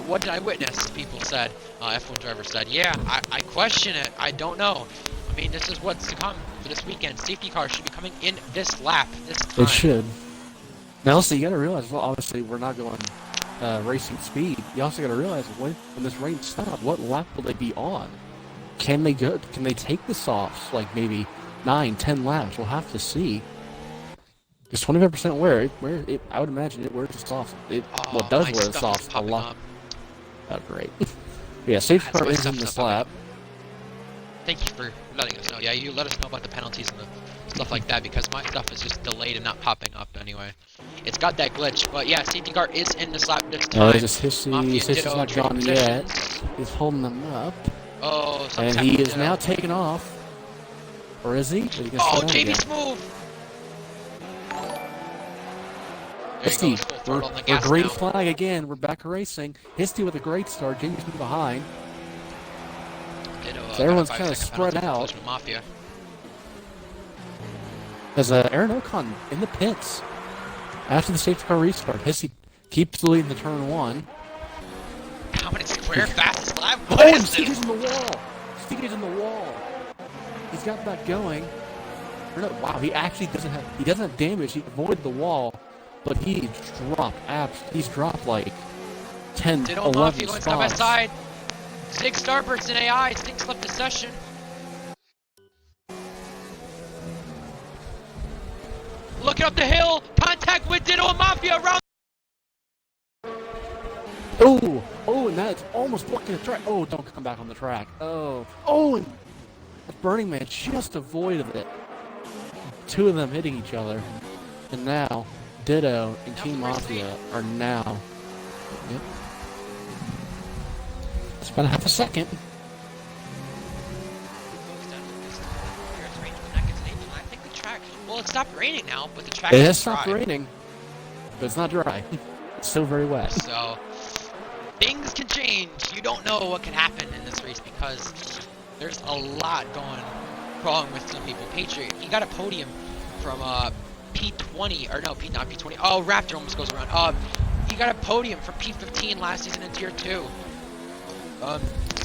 What did I witness? People said. F1 driver said, yeah, I question it. I don't know. I mean, this is what's to come for this weekend. Safety cars should be coming in this lap, this time. It should. Now, also, you got to realize, well, obviously, we're not going racing speed. You also got to realize when this rain stops, what lap will they be on? Can they take this off, like maybe 9-10 laps? We'll have to see. It's 25% wear. I would imagine it wears the soft. It does wear the soft a lot. Oh, great. Yeah, safety car is in this lap. Thank you for letting us know. Yeah, you let us know about the penalties and the stuff like that because my stuff is just delayed and not popping up anyway. It's got that glitch, but yeah, safety car is in this lap this time. Hissy's not gone yet. He's holding them up. Oh, and he is now taking off. Or is he? Oh, JB Smooth! Histy, we're green flag again. We're back to racing. Histy with a great start. JB Smooth behind. So everyone's kind of spread out. Mafia. There's Aaron Ocon in the pits. After the safety car restart, Histy keeps the lead in the turn 1. Dominant square fastest lap. Oh, Steve's in the wall. Steve's in the wall. He's got that going. Wow, he actually doesn't have damage. He avoided the wall, but he's dropped like 10, Ditto 11 Mafia spots. going side by side. 6 Starbursts in AI. 6 left the session. Looking up the hill. Contact with Ditto and Mafia around. Oh, and that's almost blocking the track. Oh, don't come back on the track. Oh, and Burning Man just avoided it. Two of them hitting each other. And now, Ditto and King Mafia are now... Yep. It's about a half a second. Well, it stopped raining now, but the track It is has stopped dry. raining, but it's not dry. It's still very wet. So, things can change. You don't know what can happen in this race because there's a lot going wrong with some people. Patriot, he got a podium from P20, or no, not P20. Oh, Raptor almost goes around. He got a podium from P15 last season in Tier 2.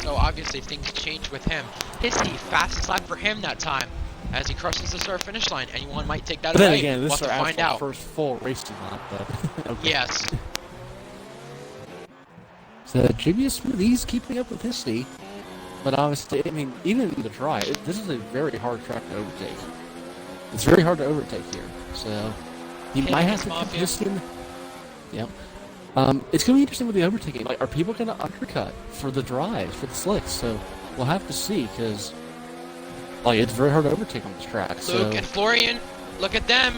So obviously things change with him. Hissy, fastest lap for him that time as he crosses the start-finish line. Anyone might take that But then away. again, this we'll is our find out. first full racing lap, but okay. Yes. So JB Smooth, he's keeping up with Hissy, but obviously, I mean, even in the dry, this is a very hard track to overtake. It's very hard to overtake here, so you might have to put Hissy in. Yep. It's going to be interesting with the overtaking. Like, are people going to undercut for the drives, for the slicks? So we'll have to see, because like it's very hard to overtake on this track. Luke and Florian, look at them.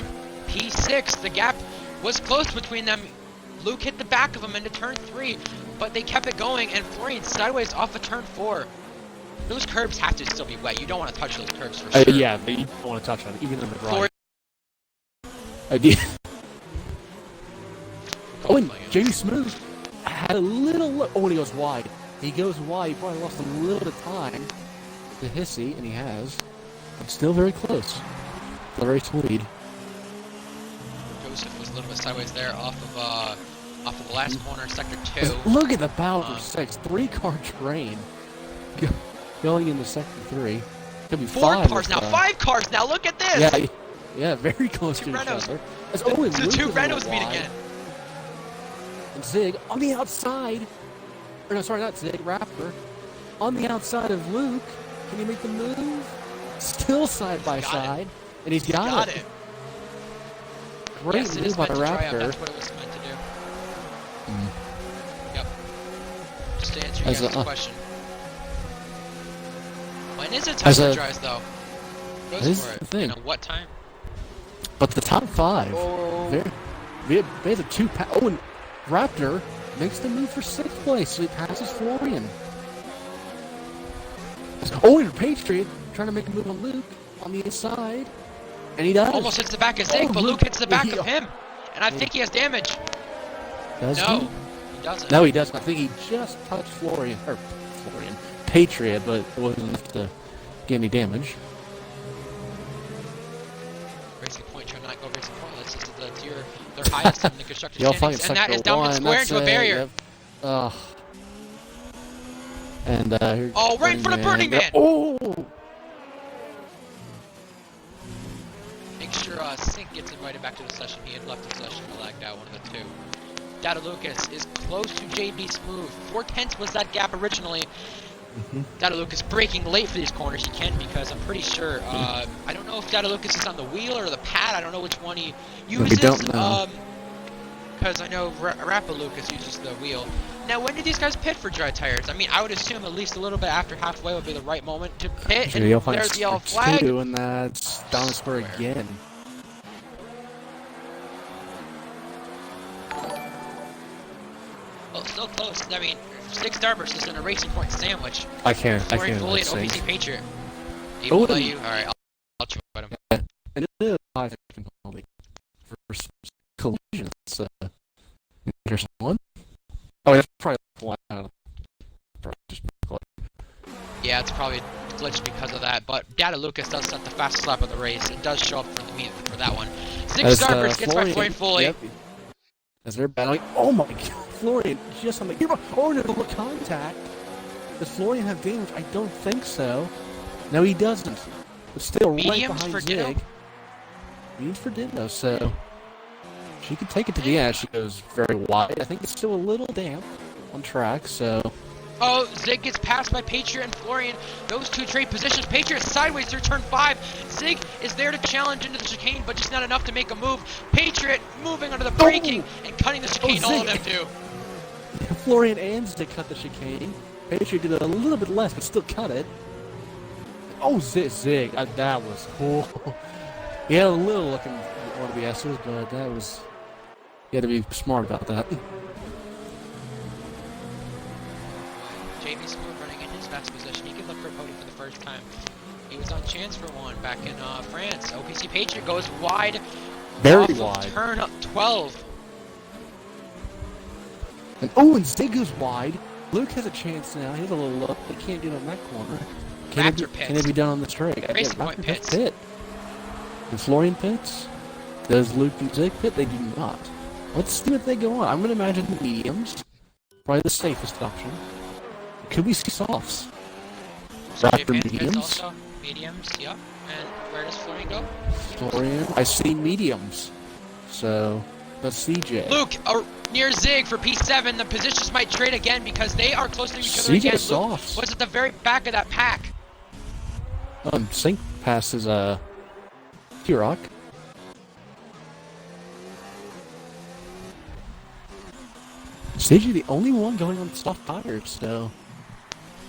P6, the gap was close between them. Luke hit the back of him into turn 3, but they kept it going, and Florian sideways off of turn 4. Those curbs have to still be wet. You don't want to touch those curbs for sure. Yeah, but you don't want to touch them, even in the dry. Oh, and JB Smooth had a little... Oh, and he goes wide. He goes wide. He probably lost a little bit of time to Hissy, and he has. But still very close. The race lead. Joseph was a little bit sideways there off of the last corner, sector 2. Look at the Bowser 6. 3-car train going into sector 3. Could be 4 cars now. 5 cars now. Look at this. Yeah, very close to each other. The two Renaults meet again. And Zig on the outside. Or no, sorry, not Zig. Raptor on the outside of Luke. Can he make the move? Still side by side, and he's got it. Great move by Raptor. That's what it was meant to do. Yep. Just to answer your guys' question. When is it time to dries though? Goes for it. The thing. You know, what time? But the top 5, they have a 2 Oh, and Raptor makes the move for 6th place, so he passes Florian. Oh, and Patriot trying to make a move on Luke on the inside, and he does. Almost hits the back of Zig, but Luke hits the back of him, and I think he has damage. Does he? He doesn't. No, he doesn't. I think he just touched Patriot, but it wasn't enough to get any damage. Racing Point trying to not go Racing Point. That's just their highest in the constructor standings, and that is down square into a barrier. Yep. And right in front of Burning Man. Oh! Make sure Sink gets invited back to the session. He had left the session and lagged out, one of the 2. Data Lucas is close to JB Smooth. 4/10 was that gap originally. Data Lucas braking late for these corners. He can because I'm pretty sure. I don't know if Data Lucas is on the wheel or the pad. I don't know which one he uses. We don't know. Because I know Rappa Lucas uses the wheel. Now, when do these guys pit for dry tires? I mean, I would assume at least a little bit after halfway would be the right moment to pit. And there's the yellow flag. And that's down the square again. Well, still close. I mean, 6 Starburst is in a Racing Point sandwich. I can't fully an OPC Patriot. Alright, I'll try him. And it is a 5 penalty for collisions. There's one. Oh, that's probably one. Yeah, it's probably glitched because of that. But Data Lucas does set the fastest lap of the race. It does show up for the meet for that one. 6 Starburst gets by Florian fully. Yep. As they're battling. Oh my god, Florian just on the gearbox. Oh, no contact. Does Florian have damage? I don't think so. No, he doesn't. But still Mediums right behind for Zig. Ditto? Mediums for Ditto, so she can take it to the end. She goes very wide. I think it's still a little damp on track, so. Oh, Zig gets passed by Patriot and Florian. Those 2 trade positions. Patriot sideways through turn 5. Zig is there to challenge into the chicane, but just not enough to make a move. Patriot moving under the braking and cutting the chicane. All of them do. Florian and Zig cut the chicane. Patriot did a little bit less, but still cut it. Oh, Zig, that was cool. He had a little looking one of the S's, but that was... You had to be smart about that. JB Smooth running in his best position. He can look for a podium for the first time. He was on chance for one back in France. OPC Patriot goes wide. Very wide. Turn up 12. And Zig goes wide. Luke has a chance now. He has a little look, but can't get on that corner. Can it be done on the straight? Racing Point pits. Pit. And Florian pits? Does Luke and Zig pit? They do not. Let's see what they go on. I'm going to imagine the mediums. Probably the safest option. Could we see softs? Raptor mediums. Mediums, yep. And where does Florian go? Florian, I see mediums. So, that's CJ. Luke, near Zig for P7. The positions might trade again because they are close to each other CJ again. softs. Luke was at the very back of that pack. Sync passes, T-Rock. CJ the only one going on soft tires, so...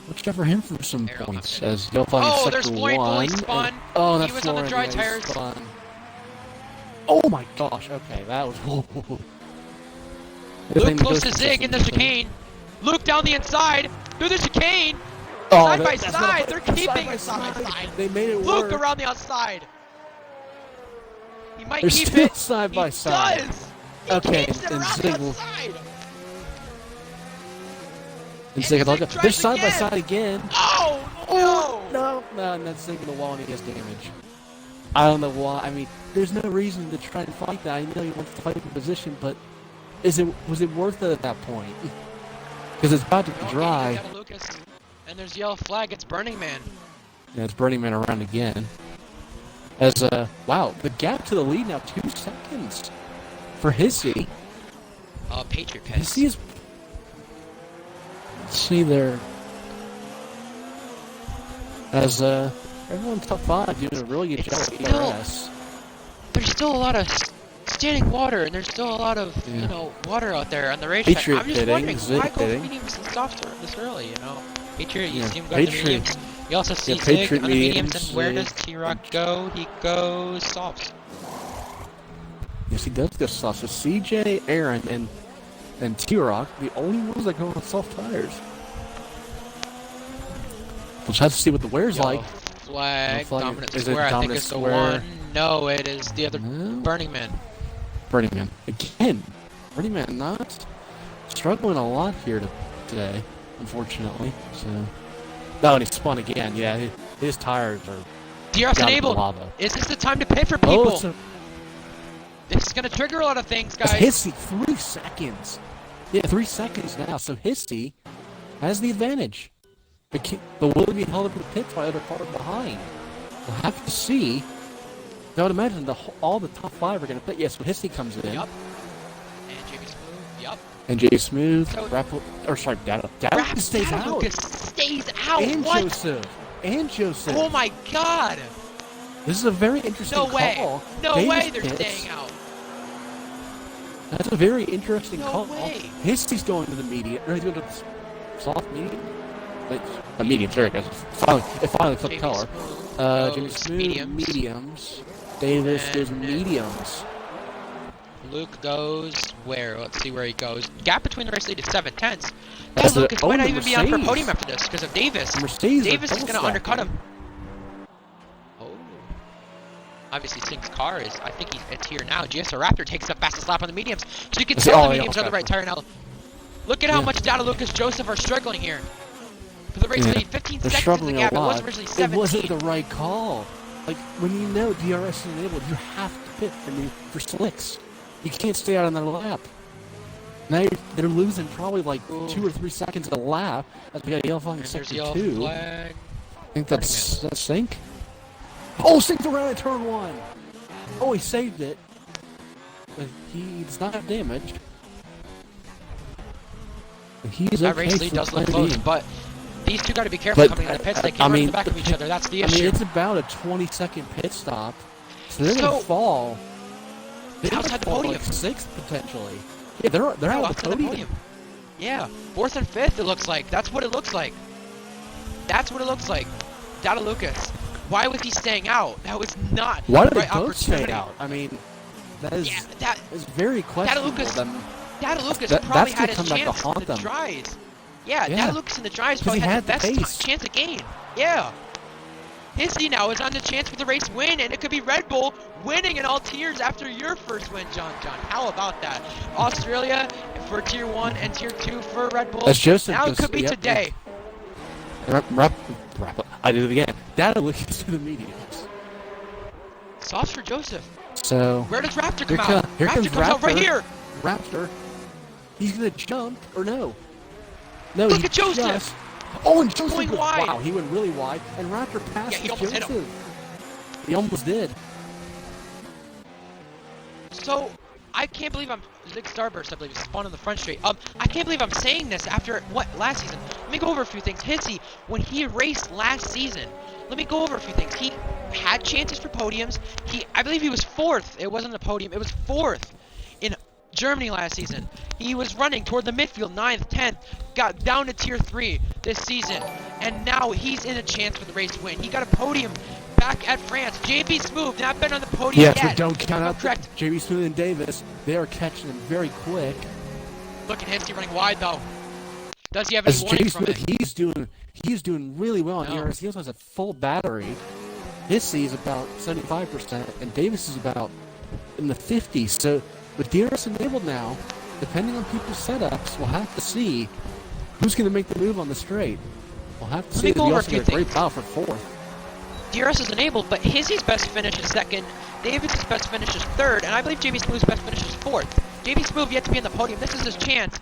Watch out for him for some ARL points, as you'll find Oh, sector there's Florian fully spun. Oh, He was on the dry tires. Spun. Oh my gosh, okay, that was... Luke close to Zig in the chicane. Luke down the inside, through the chicane. Oh, side by side, they're keeping it side side by by side. They made it Luke work. around the outside. He might They're keep still it. side by He side. does. Okay, He keeps it and around Zig the will... outside. And Zig, Zig they're tries side by again. side again. Oh, no. No, and that's Zig in the wall and he gets damage. I don't know why. I mean, there's no reason to try and fight that. I know he wants to fight for position, but was it worth it at that point? Because it's about to be dry. Lucas. And there's yellow flag. It's Burning Man. Yeah, it's Burning Man around again. As, wow, the gap to the lead now 2 seconds for Hissy. Patriot pits. Hissy is... Let's see there. As, everyone top 5 doing a really good job at ERS. There's still a lot of standing water, and there's still a lot of, you know, water out there on the racetrack. Patriot I'm just pitting, wondering, Zig why go pitting. mediums and softs this early, you know? Patriot, you Yeah, see him go to the Patriot. mediums. You also see Zig Patriot on the mediums, mediums, and where Zig. does T-Rock go? He goes softs. Yes, he does go soft. So CJ, Aaron, and T-Rock, the only ones that go on soft tires. We'll just have to see what the wear's like. Flag, dominant Is it square, I think dominant it's the square? one. No, it is the other No. Burning Man. Burning Man. Again, Burning Man not struggling a lot here today, unfortunately. So, no, and he spun again. Yeah, his tires are... DRS down to enabled. lava. Is this the time to pit for people? Oh, This is going to trigger a lot of things, guys. Hissy, 3 seconds. Yeah, 3 seconds now. So Hissy has the advantage. But will he be held up in the pits by other cars behind? We'll have to see. I would imagine all the top 5 are going to pit. Yes, so Hissy comes in. Yup. And JB Smooth. Yup. And Jay Smooth. So, Data stays out. Lucas stays out. And What? Joseph. Oh my God. This is a very interesting No way. call. No Davis way they're pits. staying out. That's a very interesting No call. way. Hissy's going to the medium. Or he's going to the soft medium. A medium, there it goes. It finally flipped JB color. Smooth Jimmy goes Smooth, mediums. Davis goes mediums. Luke goes where? Let's see where he goes. Gap between the race lead is 7/10. That's the- Lucas oh, might not the even be on for Mercedes. podium after this because of Davis. Mercedes Davis is going to double undercut stacking. him. Oh. Obviously, Sync's car is, I think it's here now. GSO Raptor takes the fastest lap on the mediums. So you can tell the mediums are the right tire now. Look at how much Data Lucas Joseph are struggling here. For the race lead, 15 They're seconds in the struggling gap. a It lot. was originally 17. It wasn't the right call. Like, when you know DRS is enabled, you have to pit for slicks. You can't stay out on their lap. Now they're losing probably like 2 or 3 seconds a lap as we got yellow flag in And there's sector yellow 2. flag. I think that's Sync. Oh, Sync's around at turn 1. Oh, he saved it. But he does not have damage. But he is That okay race lead for does look the close, medium. but these two got to be careful But, coming in the pits. They I can't run in mean, the back of each other. That's the I issue. mean, it's about a 20-second pit stop. So they're going to fall. They're outside the gonna fall podium. like 6th, potentially. Yeah, they're No, out of outside the podium. Yeah, 4th and 5th. It looks like. That's what it looks like. That's what it looks like. Data Lucas. Why was he staying out? That was not Why did the right they both stay opportunity. out? I mean, that is, Yeah, that is very questionable. Data Lucas That- probably that's had gonna his come back to chance in haunt the them. tries. Yeah, Yeah. Data Lucas in the tries 'Cause he probably had had the the best pace. chance of gain. Yeah. Hissy now is on the chance for the race win, and it could be Red Bull winning in all tiers after your first win, John. How about that? Australia for Tier 1 and Tier 2 for Red Bull. As Joseph Now it just- could be yep, today. I did it again. Data Lucas to the mediums. Sauce for Joseph. So Where does Raptor here, come out? here Raptor comes comes out right here. Raptor. He's gonna jump or no? No, Look he at Joseph. just- Oh, and Joseph Going goes, wide. wow, he went really wide, and Raptor passed Yeah, he almost hit Joseph. him. He almost did. So, I can't believe I'm Zig Starburst, I believe, is spawned on the front straight. I can't believe I'm saying this after last season. Let me go over a few things. Hissy, when he raced last season, let me go over a few things. He had chances for podiums. I believe he was 4th. It wasn't a podium. It was 4th in Germany last season. He was running toward the midfield, 9th, 10th, got down to Tier 3 this season, and now he's in a chance for the race win. He got a podium back at France. JB Smooth, not been on the podium Yes, yet. but don't count out Correct. JB Smooth and Davis. They are catching him very quick. Look at Hissy running wide, though. Does he have As any warning JB from Smooth, it? he's doing really well on No. ERS. He also has a full battery. Hissy is about 75%, and Davis is about in the 50s. So with DRS enabled now, depending on people's setups, we'll have to see who's going to make the move on the straight. We'll have to Let see. me go We over a also few get a great things. foul for 4th. DRS is enabled, but Hissy's best finish is 2nd, Davis' best finish is 3rd, and I believe JB Smooth's best finish is 4th. JB Smooth yet to be on the podium. This is his chance.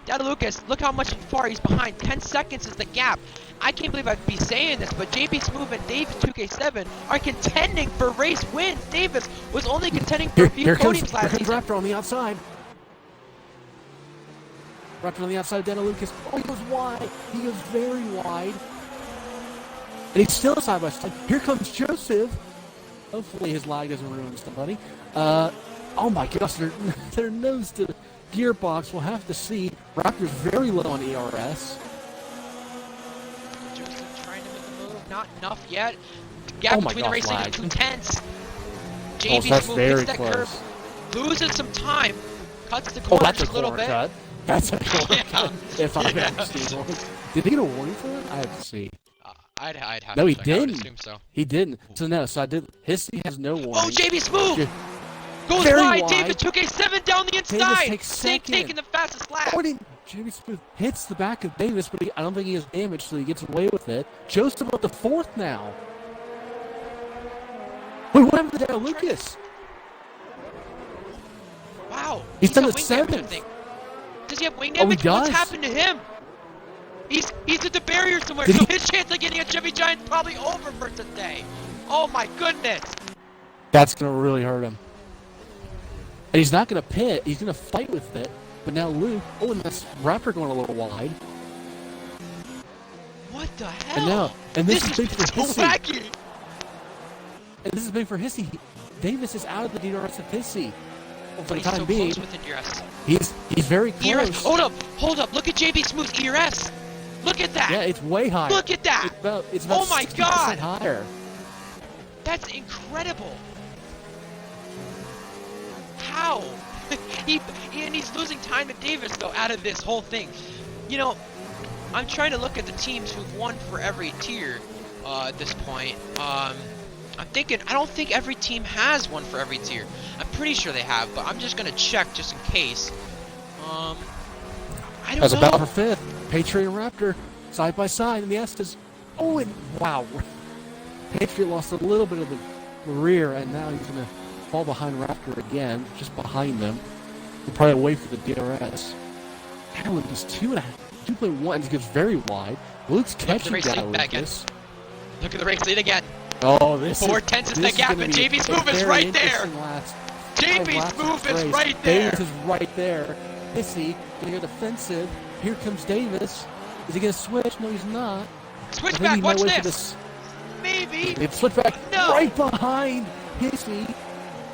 Data Lucas, look how much far he's behind. 10 seconds is the gap. I can't believe I'd be saying this, but JB Smooth and Davis 2K7 are contending for race wins. Davis was only contending for a few Here podiums comes last season. Raptor on the outside. Raptor on the outside of Data Lucas. Oh, he goes wide. He goes very wide. And he's still side by side. Here comes Joseph. Hopefully his lag doesn't ruin somebody. Oh my gosh, their nose to the gearbox. We'll have to see. Raptor's very low on ERS. Joseph trying to make the move, not enough yet. Gap Oh my between the gosh, racing lag. is 2 tenths. Oh, JB so that's Smooth very hits that close. curve, loses some time, cuts the Oh, corner that's a just a little corner bit. cut. That's a corner Yeah. cut. If I've Yeah. ever seen one. Did he get a warning for that? I have to see. I'd have No, to he check. I would didn't. assume so. He didn't. So no, so I did. Hissy has no warning. Oh, JB Smooth! Ju- Goes very wide. wide. Davis took a 7 down the inside. takes second. Taking the fastest lap. Oh, Jamie Smooth hits the back of Davis, but I don't think he has damage, so he gets away with it. Joseph up to 4th now. Wait, what happened to Dale Lucas? Wow. He's done got it wing damage, I 7th. think. Does he have wing Oh, he damage? What's does. happened to him? He's at the barrier somewhere, Did so he- his chance of getting a Chevy Giant's probably over for today. Oh my goodness. That's going to really hurt him. And he's not going to pit. He's going to fight with it. But now Luke, and that's Raptor going a little wide. What the hell? And now, and this is big is for so Hissy. wacky. And this is big for Hissy. Davis is out of the DRS of Hissy. Well, for But the he's time so being, close with ERS. he's very ERS. close. Hold up. Look at JB Smooth's ERS. Look at that. Yeah, it's way higher. Look at that. It's about Oh my 60% God. higher. That's incredible. How? He's losing time to Davis though out of this whole thing. You know, I'm trying to look at the teams who've won for every tier at this point. I'm thinking I don't think every team has one for every tier. I'm pretty sure they have, but I'm just gonna check just in case. I don't As know. a battle for 5th, Patriot and Raptor side by side in the Estes. Oh, and wow. Patriot lost a little bit of the rear, and now he's going to fall behind Raptor again, just behind them. He'll probably wait for the DRS. Allen is 2.1. He goes very wide. Luke's catching race down lead back Lucas. Look at the race lead again. Oh, this 4 is tenths is this the gap, gonna and be JB a Smooth is very right there. interesting last JB 5 laps of Smooth this is race. right there. Davis is right there. Hissy gonna go defensive. Here comes Davis. Is he gonna switch? No, he's not. I Switch think he back. might Watch wait for this. Maybe. It's flipped back No. right behind Hissy.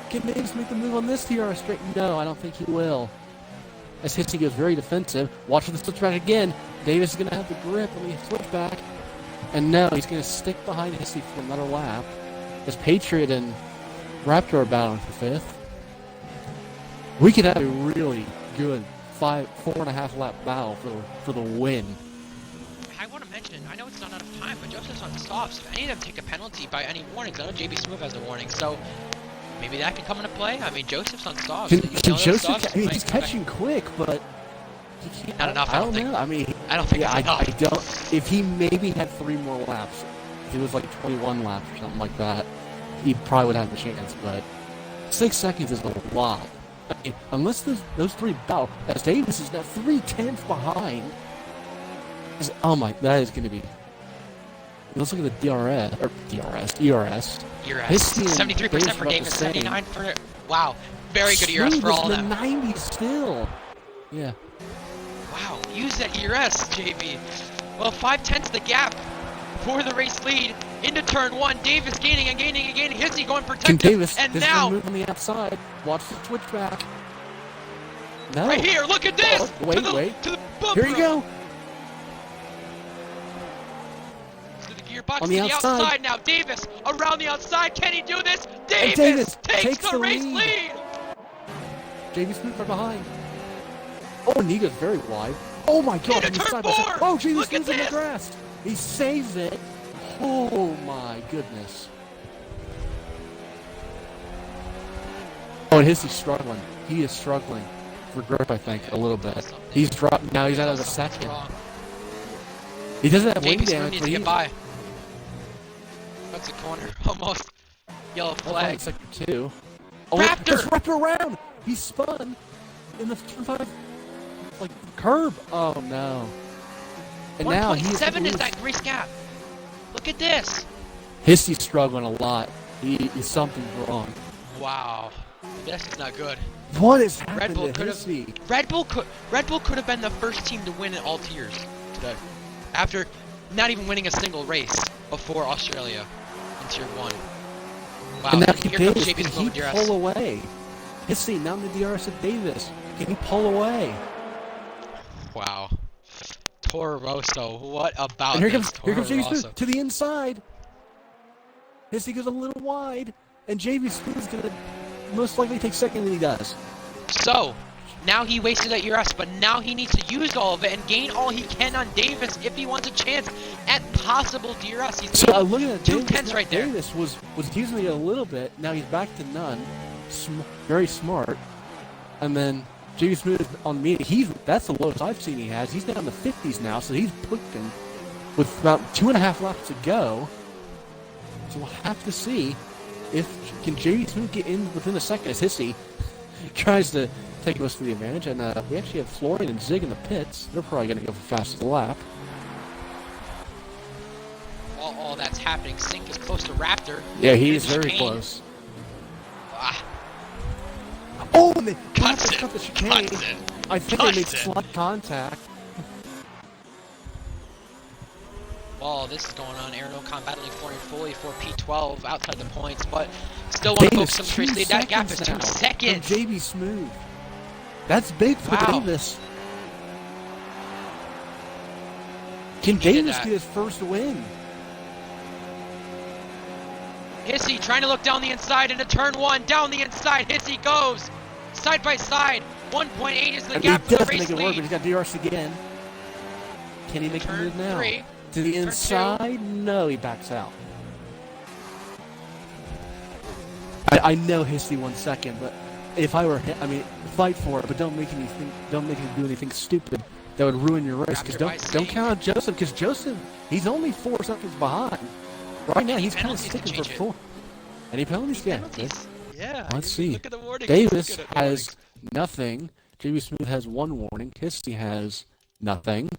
Can Davis make the move on this TR straight? No, I don't think he will. as Hissy goes very defensive. Watch for the switchback again. Davis is going to have the grip on the switchback. And now he's going to stick behind Hissy for another lap. As Patriot and Raptor are battling for 5th. We could have a really good 4.5 lap battle for the win. I want to mention, I know it's not enough time, but Joseph's on softs. If any of them take a penalty by any warnings, I know JB Smooth has a warning, so maybe that can come into play. I mean, Joseph's on softs. Can Joseph? I mean, he's catching quick, but he can't. Not enough. I don't think. I mean, I don't think. I don't. If he maybe had 3 more laps, if it was like 21 laps or something like that, he probably would have a chance. But 6 seconds is a lot. I mean, unless those 3 battle, as Davis is now 3/10 behind. Oh my, that is going to be. Let's look at the ERS. 73% for Davis, 79 for. Wow, very good ERS for all of them. 90 still. Yeah. Wow, use that ERS, JB. Well, 5/10 the gap for the race lead into turn 1. Davis gaining and gaining and gaining. Hissy going protective. Davis, and this now move on the outside. Watch the switchback. No. Right here, look at this. Oh, wait. To the bumper. Here you go. To the gearbox On the outside now. Davis around the outside. Can he do this? And Davis takes the race lead. JB Smooth from behind. Oh, and he goes very wide. Oh my God! Into turn 4. Oh, JB Look Smooth's at in the this. grass. He saves it. Oh my goodness. Oh, and Hissy's struggling. He is struggling for grip, I think, a little bit. He's dropped. Now he's out of the second. He doesn't have wing JB Smooth damage, needs but to he's get by. That's a corner, almost. Yellow flag. Sector 2. Oh, Raptor! Just Raptor around! He spun in the like curb. Oh no! And now he's 1.7 is that race gap. Look at this. Hissy's struggling a lot. Something's wrong. Wow, this is not good. What is happening Red Bull to could Hissy? have. Red Bull could have been the first team to win in all tiers today, after not even winning a single race before Australia in Tier 1. Wow. And now Here comes Davis, JB can Smooth he DRS. pull away? Hissy, now in the DRS of Davis. Can he pull away? Wow. Toro Rosso, what about And here this comes Toro JB Rosso? Smooth to the inside. Hissy goes a little wide, and JB Smooth is gonna most likely take second than he does. So, now he wasted that ERS, but now he needs to use all of it and gain all he can on Davis if he wants a chance at possible DRS. He's So looking at two Davis, tenths right there. Davis was using it a little bit. Now he's back to none. Very smart. And then JB Smooth on me. That's the lowest I've seen he has. He's down in the 50s now, so he's pushing with about 2.5 laps to go. So we'll have to see if can JB Smooth get in within a second as Hissy tries to take us to the advantage. And we actually have Florian and Zig in the pits. They're probably going to go for fastest lap. While all that's happening, Sink is close to Raptor. Yeah, he is Chicane. very close. Ah, Oh, and they Cuts cut it. the chicane. Cuts it. I think Cuts they made it. slight contact. well, this is going on. Aeronocom battling Florian fully for P12 outside the points, but still want to Davis, focus on the race 2 lead. That gap is seconds 2 now seconds. from JB Smooth. That's big for Wow. Davis. Can He did Davis that. get his first win? Hissy trying to look down the inside into turn 1. Down the inside, Hissy goes side by side. 1.8 is the I mean, gap he for the does race make it work, but lead. he's got DRS again. Can he make the Turn move now? 3. To the Turn inside? No, he backs out. I know Hissy 1 second, but if I were him, I mean, fight for it, but don't make him do anything stupid that would ruin your race. Because don't count on Joseph, because Joseph, he's only 4 seconds behind. Right now, he's kind of penalties to sticking for change it. 4. Any penalties? Yeah. Penalties. Yeah. Let's see. Look at the warnings. Davis Look at the has warnings. nothing. JB Smooth has 1 warning. Hissy has nothing.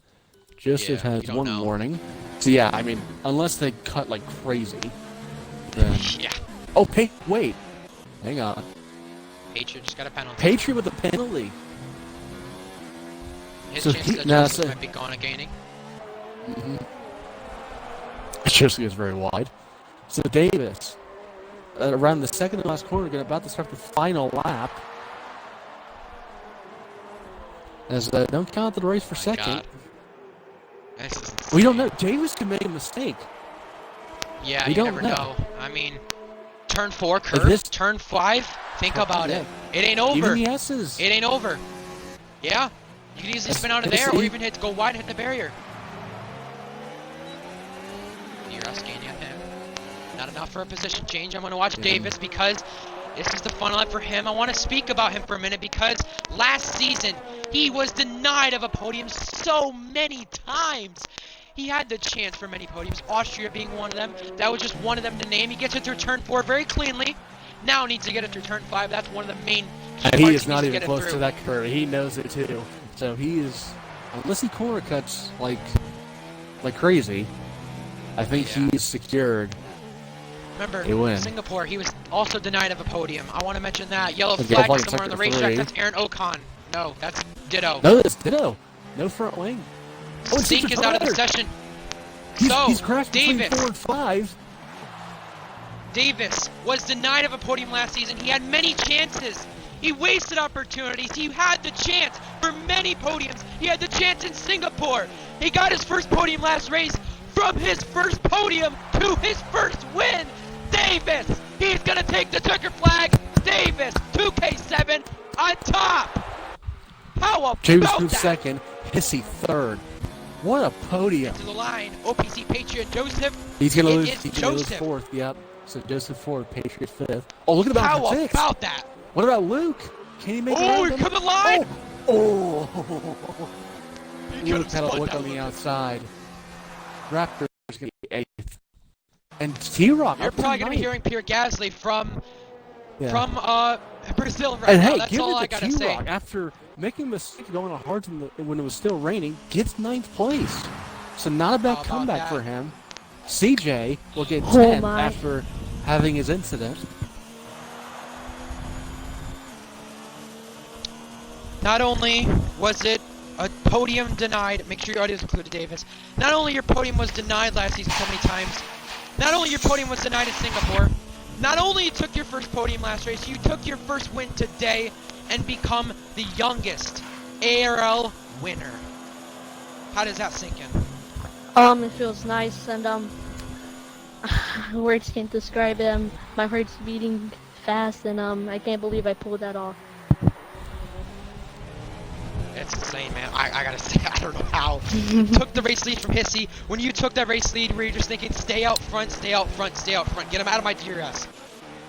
Joseph Yeah, has you don't 1 know. warning. So yeah, I mean, unless they cut like crazy, then. Yeah. Oh, wait. Hang on. Patriot just got a penalty. Patriot with a penalty. His so chances he- of nah, Joseph so- might be gone and gaining. Joseph is very wide. So Davis, around the second to last corner, about to start the final lap. As don't count the race for second. God. This is insane. We don't know. Davis could make a mistake. Yeah, we you don't never know. know. I mean, turn 4 curve, turn 5, think about it. It ain't over. Even the S's. It ain't over. Yeah, you can easily spin out of there or even go wide and hit the barrier. You're asking him. Not enough for a position change. I'm going to watch Davis because this is the fun lap for him. I want to speak about him for a minute because last season he was denied of a podium so many times. He had the chance for many podiums, Austria being one of them. That was just one of them to name. He gets it through turn 4 very cleanly. Now needs to get it through turn 5. That's one of the main key he parts is not even close through. to that curve. He knows it too. So he is, unless he corner cuts like crazy, I think he's secured. Remember, Singapore, he was also denied of a podium. I want to mention that. Yellow flag somewhere on the racetrack. That's Aaron Ocon. No, that's Ditto. No, that's Ditto. No front wing. Oh, Sink is out of the session. He's crashed Davis. between 4 and 5. Davis was denied of a podium last season. He had many chances. He wasted opportunities. He had the chance for many podiums. He had the chance in Singapore. He got his first podium last race. From his first podium to his first win, Davis, he's going to take the checker flag. Davis, 2K7 on top. How about James moved that? second, Hissy third. What a podium. To the line, OPC Patriot Joseph. He's going to lose fourth, yep. So Joseph fourth, Patriot fifth. Oh, look at the How six. about that? What about Luke? Can he make it? Oh, here comes the line. Oh. Luke had a look on the outside. Raptors going to be 8th. And T-Rock. You're probably going to be hearing Pierre Gasly from Brazil right and now. Hey, That's give all I it to got to say. T-Rock. After making a mistake going on hard when it was still raining, gets 9th place. So not a bad comeback for him. CJ will get 10th after having his incident. Not only was it a podium denied, make sure your audio is included, Davis. Not only your podium was denied last season so many times, not only your podium was denied in Singapore, not only you took your first podium last race, you took your first win today and become the youngest ARL winner. How does that sink in? It feels nice and words can't describe it. My heart's beating fast and I can't believe I pulled that off. It's insane, man. I gotta say, I don't know how. Took the race lead from Hissy. When you took that race lead, were you just thinking, stay out front, stay out front, stay out front, get him out of my DRS?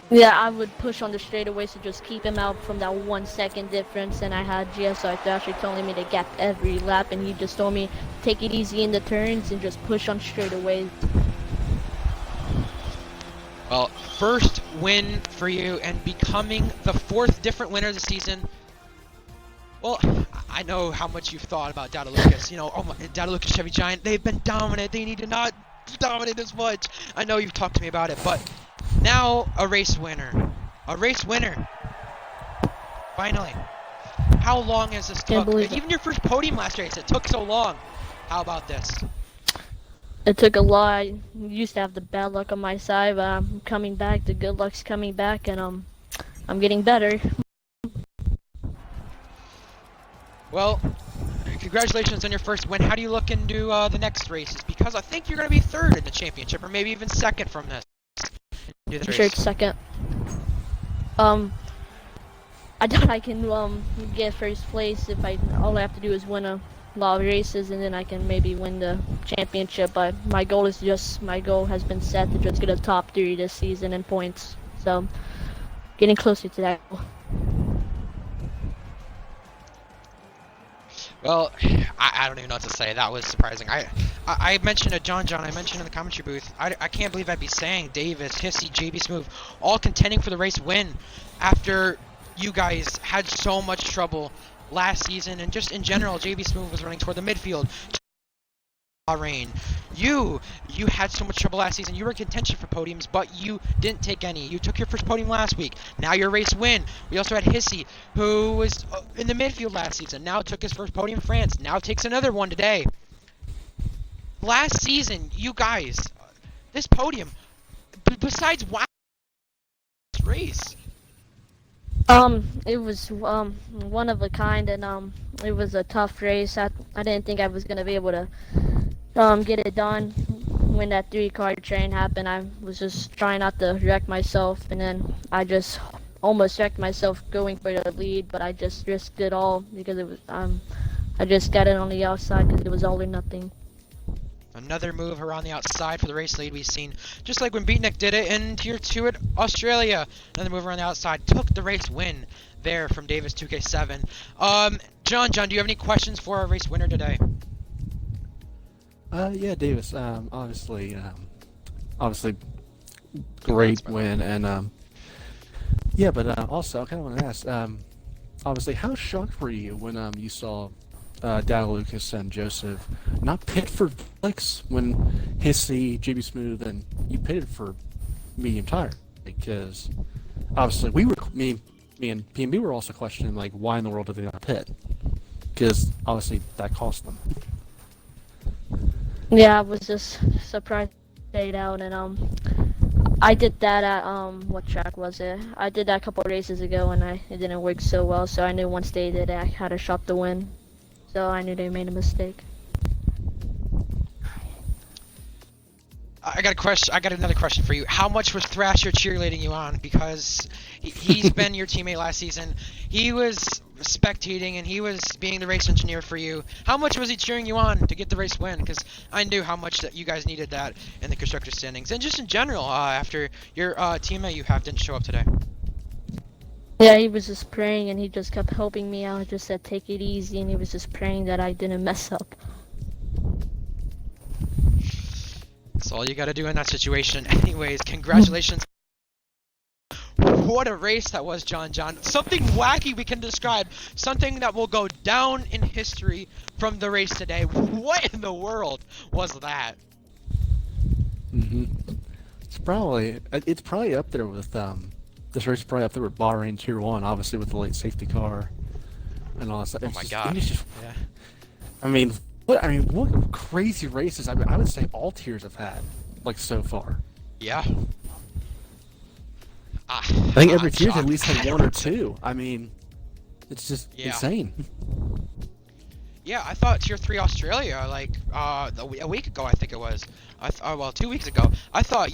Yeah, I would push on the straightaways to just keep him out from that 1 second difference, and I had GSR actually telling me to gap every lap, and he just told me, take it easy in the turns and just push on straightaways. Well, first win for you and becoming the 4th different winner of the season. Well, I know how much you've thought about Dada Lucas. You know, oh my, Dada Lucas, Chevy Giant, they've been dominant. They need to not dominate as much. I know you've talked to me about it, but now a race winner. A race winner. Finally. How long has this took? Even your first podium last race, it took so long. How about this? It took a lot. I used to have the bad luck on my side, but I'm coming back. The good luck's coming back, and I'm getting better. Well, congratulations on your first win. How do you look into the next races? Because I think you're going to be 3rd in the championship, or maybe even 2nd from this. Sure, it's 2nd. I doubt I can get 1st place if all I have to do is win a lot of races, and then I can maybe win the championship. But my goal has been set to just get a top 3 this season in points. So, getting closer to that goal. Well, I don't even know what to say. That was surprising. I mentioned to John, I mentioned in the commentary booth, I can't believe I'd be saying Davis, Hissy, JB Smooth, all contending for the race win after you guys had so much trouble last season, and just in general, JB Smooth was running toward the midfield. Rain. You had so much trouble last season. You were in contention for podiums, but you didn't take any. You took your first podium last week. Now your race win. We also had Hissy, who was in the midfield last season. Now took his first podium in France. Now takes another one today. Last season, you guys, this podium, besides last race, It was one of a kind, and it was a tough race. I didn't think I was gonna be able to get it done. When that 3-car train happened, I was just trying not to wreck myself, and then I just almost wrecked myself going for the lead, but I just risked it all because it was I just got it on the outside because it was all or nothing. Another move around the outside for the race lead we've seen, just like when Beatnik did it in Tier 2 at Australia. Another move around the outside took the race win there from Davis 2K7. John, do you have any questions for our race winner today? Yeah, Davis. Obviously, great win, and yeah, but also I kind of want to ask, obviously, how shocked were you when you saw Data Lucas and Joseph not pit for flex when Hissy, JB Smooth, and you pitted for medium tire? Because obviously me and PNB were also questioning like why in the world did they not pit? Because obviously that cost them. Yeah, I was just surprised stayed out, and I did that at what track was it? I did that a couple of races ago, and it didn't work so well. So I knew once they did it, I had a shot to win. So I knew they made a mistake. I got a question. I got another question for you. How much was Thrasher cheerleading you on? Because he's been your teammate last season. He was spectating and he was being the race engineer for you. How much was he cheering you on to get the race win? Because I knew how much that you guys needed that in the constructor standings and just in general. After your teammate you have didn't show up today. Yeah, he was just praying, and he just kept helping me out. He just said, "Take it easy," and he was just praying that I didn't mess up. That's all you got to do in that situation. Anyways, congratulations. What a race that was, John. Something wacky we can describe. Something that will go down in history from the race today. What in the world was that? It's probably up there with this race is probably up there with Bahrain Tier 1, obviously with the late safety car and all that stuff. Oh my god. Yeah. I mean, what crazy races I would say all tiers have had, like, so far. Yeah. I think every tier's at least had one or two. I mean, it's just insane. Yeah, I thought Tier 3 Australia, like, a week ago, I think it was. Well, 2 weeks ago. I thought,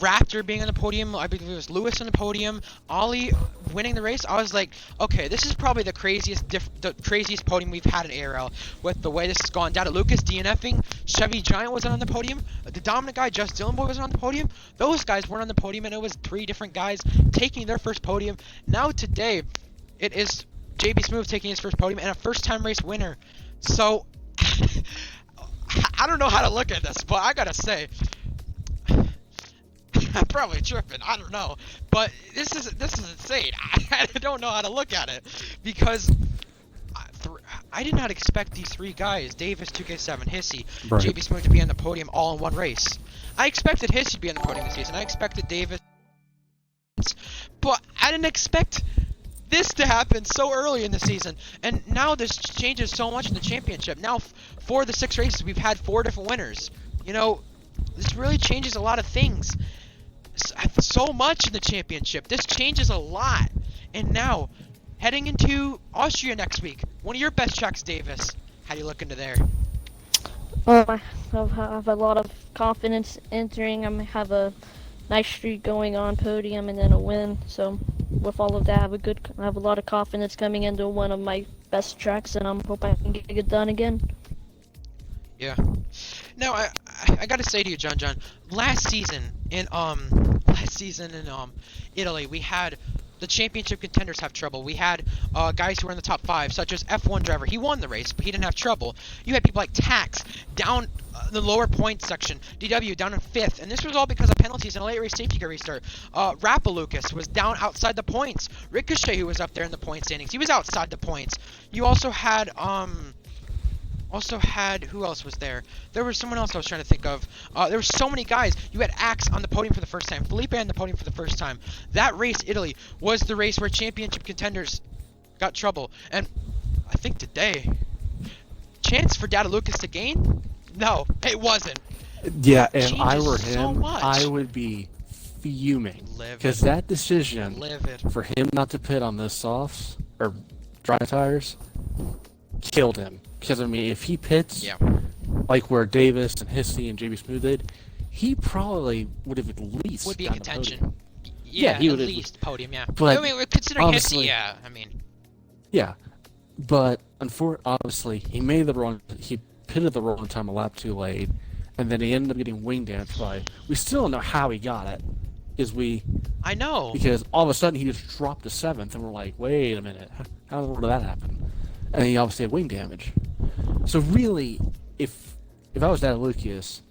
Raptor being on the podium, I believe it was Lewis on the podium, Ollie winning the race. I was like, okay, this is probably the craziest podium we've had in ARL with the way this has gone down. Lucas DNFing, Chevy Giant wasn't on the podium, the dominant guy, Just Dylan Boy, wasn't on the podium. Those guys weren't on the podium, and it was 3 different guys taking their first podium. Now today, it is JB Smooth taking his first podium and a first-time race winner. So, I don't know how to look at this, but I gotta say, I'm probably tripping. I don't know, but this is insane. I don't know how to look at it because I did not expect these 3 guys, Davis, 2K7, Hissy, right, JB Smooth, to be on the podium all in one race. I expected Hissy to be on the podium this season. I expected Davis, but I didn't expect this to happen so early in the season. And now this changes so much in the championship. Now, for the 6 races, we've had 4 different winners. This really changes a lot of things. So much in the championship. This changes a lot. And now, heading into Austria next week, one of your best tracks, Davis. How do you look into there? I have a lot of confidence entering. I have a nice streak going on podium and then a win. So with all of that, I have a lot of confidence coming into one of my best tracks, and I hope I can get it done again. Yeah. Now I gotta say to you, John, last season in Italy, we had the championship contenders have trouble. We had guys who were in the top 5, such as F1 driver. He won the race, but he didn't have trouble. You had people like Tax down the lower points section, DW down in 5th, and this was all because of penalties and a late race safety car restart. Rappalucas was down outside the points. Ricochet, who was up there in the point standings, he was outside the points. You also had who else was there? There was someone else I was trying to think of. There were so many guys. You had Axe on the podium for the first time. Felipe on the podium for the first time. That race, Italy, was the race where championship contenders got trouble. And I think today, chance for Data Lucas to gain? No, it wasn't. Yeah, if I were so him, much. I would be fuming Livid. because that decision Livid. for him not to pit on those softs or dry tires killed him. Because I mean, if he pits, Yeah. like where Davis and Hissey and JB Smooth did, he probably would have at least Would be in gotten the contention. podium. Yeah, he at would have- least podium, yeah. But I mean, considering Hissey, obviously- yeah, I mean. Yeah, but obviously he pitted the wrong time a lap too late, and then he ended up getting wing damage by. We still don't know how he got it. I know. Because all of a sudden he just dropped to 7th, and we're like, wait a minute, how in the world did that happen? And he obviously had wing damage. So really, if I was Dad Lucas,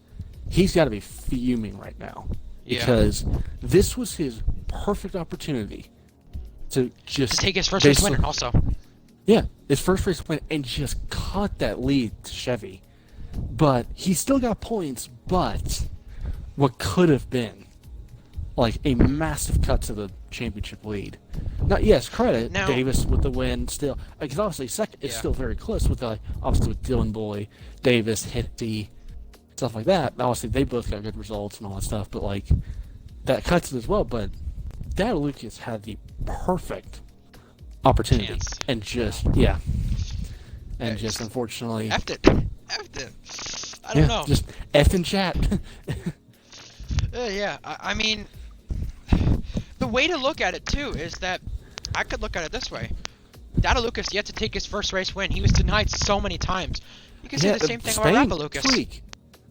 he's got to be fuming right now. Yeah. Because this was his perfect opportunity to just To take his first race basically- winner, also. Yeah, his first race win and just cut that lead to Chevy. But he still got points, but what could have been like a massive cut to the championship lead. Now, yes, credit Now- Davis with the win still, because obviously second is Yeah. still very close with obviously with Dylan Boy, Davis, Hitty, stuff like that. Obviously, they both got good results and all that stuff, but like that cuts it as well. But Dad Lucas had the perfect opportunity Chance. and just and just unfortunately Effed it. Effed it. I don't know. just F in chat. Yeah, I mean, the way to look at it too is that I could look at it this way: Dada Lucas yet to take his first race win. He was denied so many times. You can say the same thing Spain, about Rappa Lucas. Freak.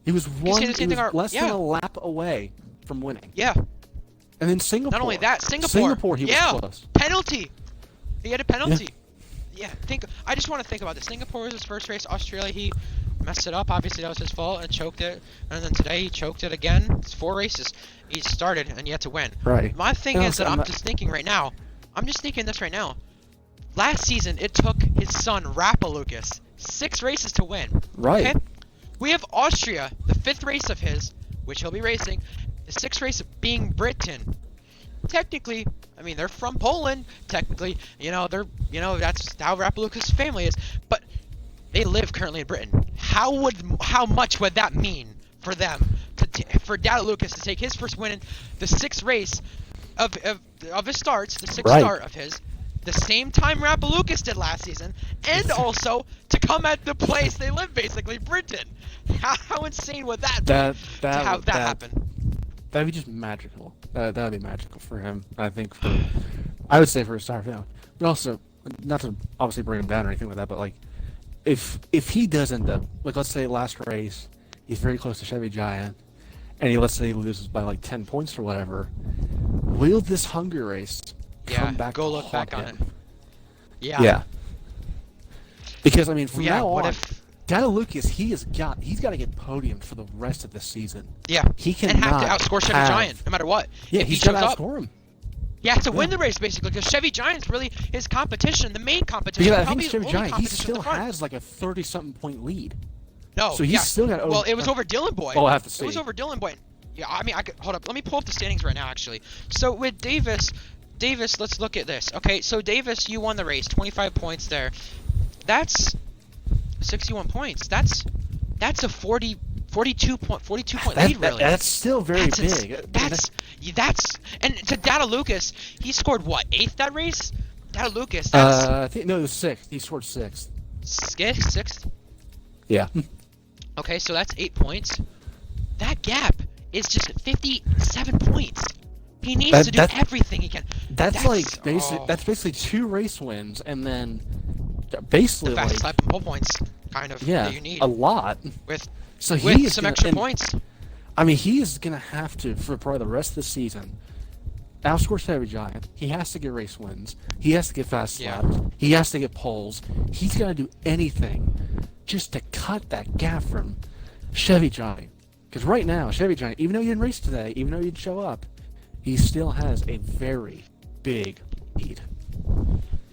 He was less than yeah. a lap away from winning. Yeah. And then Singapore. Not only that, Singapore. he was yeah. close. Penalty. He had a penalty. Yeah. I just want to think about this. Singapore was his first race. Australia, he messed it up. Obviously, that was his fault and choked it. And then today, he choked it again. It's 4 races. He started and yet to win. Right. My thing And is that also, I'm just thinking right now. I'm just thinking this right now. Last season, it took his son, Rappa Lucas, 6 races to win. Right. Okay? We have Austria, the 5th race of his, which he'll be racing. The 6th race being Britain. Technically, I mean, they're from Poland. Technically, that's how Rappa Lucas' family is. But they live currently in Britain. How much would that mean for them for Dada Lucas to take his first win in the 6th race of his starts, the 6th start of his, the same time Rappa Lucas did last season, and also to come at the place they live, basically Britain. How insane would that be to have that happen? That'd be just magical. That'd be magical for him. I think. I would say for a star family, but also not to obviously bring him down or anything like that. But like, if he does end up, like, let's say last race, he's very close to Chevy Giant, and let's say he loses by like 10 points or whatever, will this Hungary race come back? Go to look haunt back on him? it. Yeah. Yeah. Because I mean, from now what on, if? Dada Lucas, he's got to get podiumed for the rest of the season. Yeah. He and have to cannot outscore Chevy have- Giant, no matter what. Yeah, if he he's got to shows up, outscore him. he has to win the race basically, because Chevy Giant's really his competition, the main competition. Because I probably think the Chevy only Giant, he competition still at the front. has like a 30-something point lead. No, So he's still got. Well, it was over Dylan Boy. Oh, I have to see. It was over Dylan Boy. Yeah, I mean, I could hold up. Let me pull up the standings right now, actually. So with Davis, let's look at this. Okay, so Davis, you won the race, 25 points there. That's 61 points. That's a 42 point lead, really. That's still very big. That's and to Dada Lucas, he scored what, 8th that race? Dada Lucas, that's I think no, it was 6th. He scored 6th. 6th. Yeah. Okay, so that's 8 points. That gap is just 57 points. He needs to do everything he can. That's basically 2 race wins, and then basically the fastest lap and pole points, kind of. yeah, that you need a lot. with He's some extra points. I mean, he is gonna have to for probably the rest of the season outscore Chevy Giant. He has to get race wins. He has to get fast laps. He has to get poles. He's got to do anything just to cut that gap from Chevy Giant. Because right now, Chevy Giant, even though he didn't race today, even though he didn't show up, he still has a very big lead.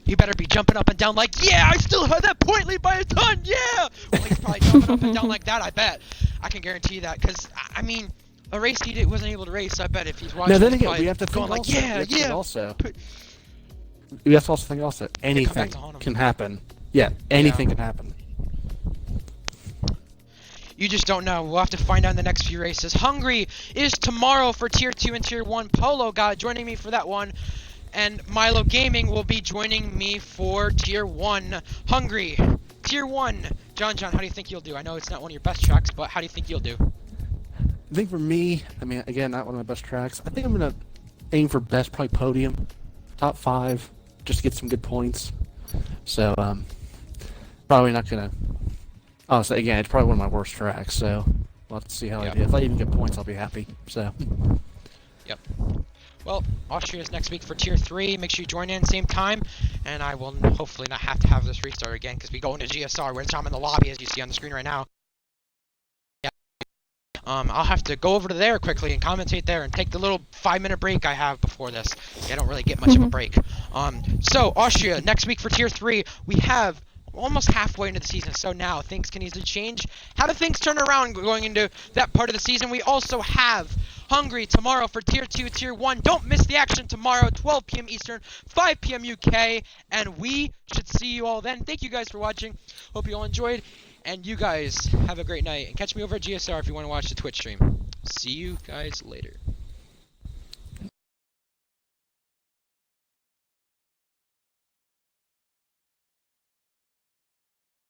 You better be jumping up and down like, yeah, I still have that point lead by a ton, yeah! Well, he's probably jumping up and down like that, I bet. I can guarantee that, because, I mean, a race he wasn't able to race, I bet if he's watching. Now, then he's again, probably we have to think going like, also, we have to also think also, anything can happen. Yeah, anything can happen. You just don't know. We'll have to find out in the next few races. Hungary is tomorrow for Tier 2 and Tier 1. Polo got joining me for that one. And Milo Gaming will be joining me for Tier 1. Hungary, Tier 1. John, how do you think you'll do? I know it's not one of your best tracks, but how do you think you'll do? I think for me, I mean, again, not one of my best tracks. I think I'm going to aim for best, probably podium, top 5, just to get some good points. So, probably not going to... Honestly, again, it's probably one of my worst tracks, so we'll have to see how I do. If I even get points, I'll be happy. So. Yep. Well, Austria is next week for Tier 3. Make sure you join in same time, and I will hopefully not have to have this restart again because we go into GSR, which I'm in the lobby, as you see on the screen right now. Yeah. I'll have to go over to there quickly and commentate there and take the little 5-minute break I have before this. I don't really get much of a break. So, Austria, next week for Tier 3, we have... almost halfway into the season, so now things can easily change. How do things turn around going into that part of the season? We also have Hungary tomorrow for Tier 2, Tier 1. Don't miss the action tomorrow, 12 p.m. Eastern, 5 p.m. UK, and we should see you all then. Thank you guys for watching. Hope you all enjoyed, and you guys have a great night. And catch me over at GSR if you want to watch the Twitch stream. See you guys later.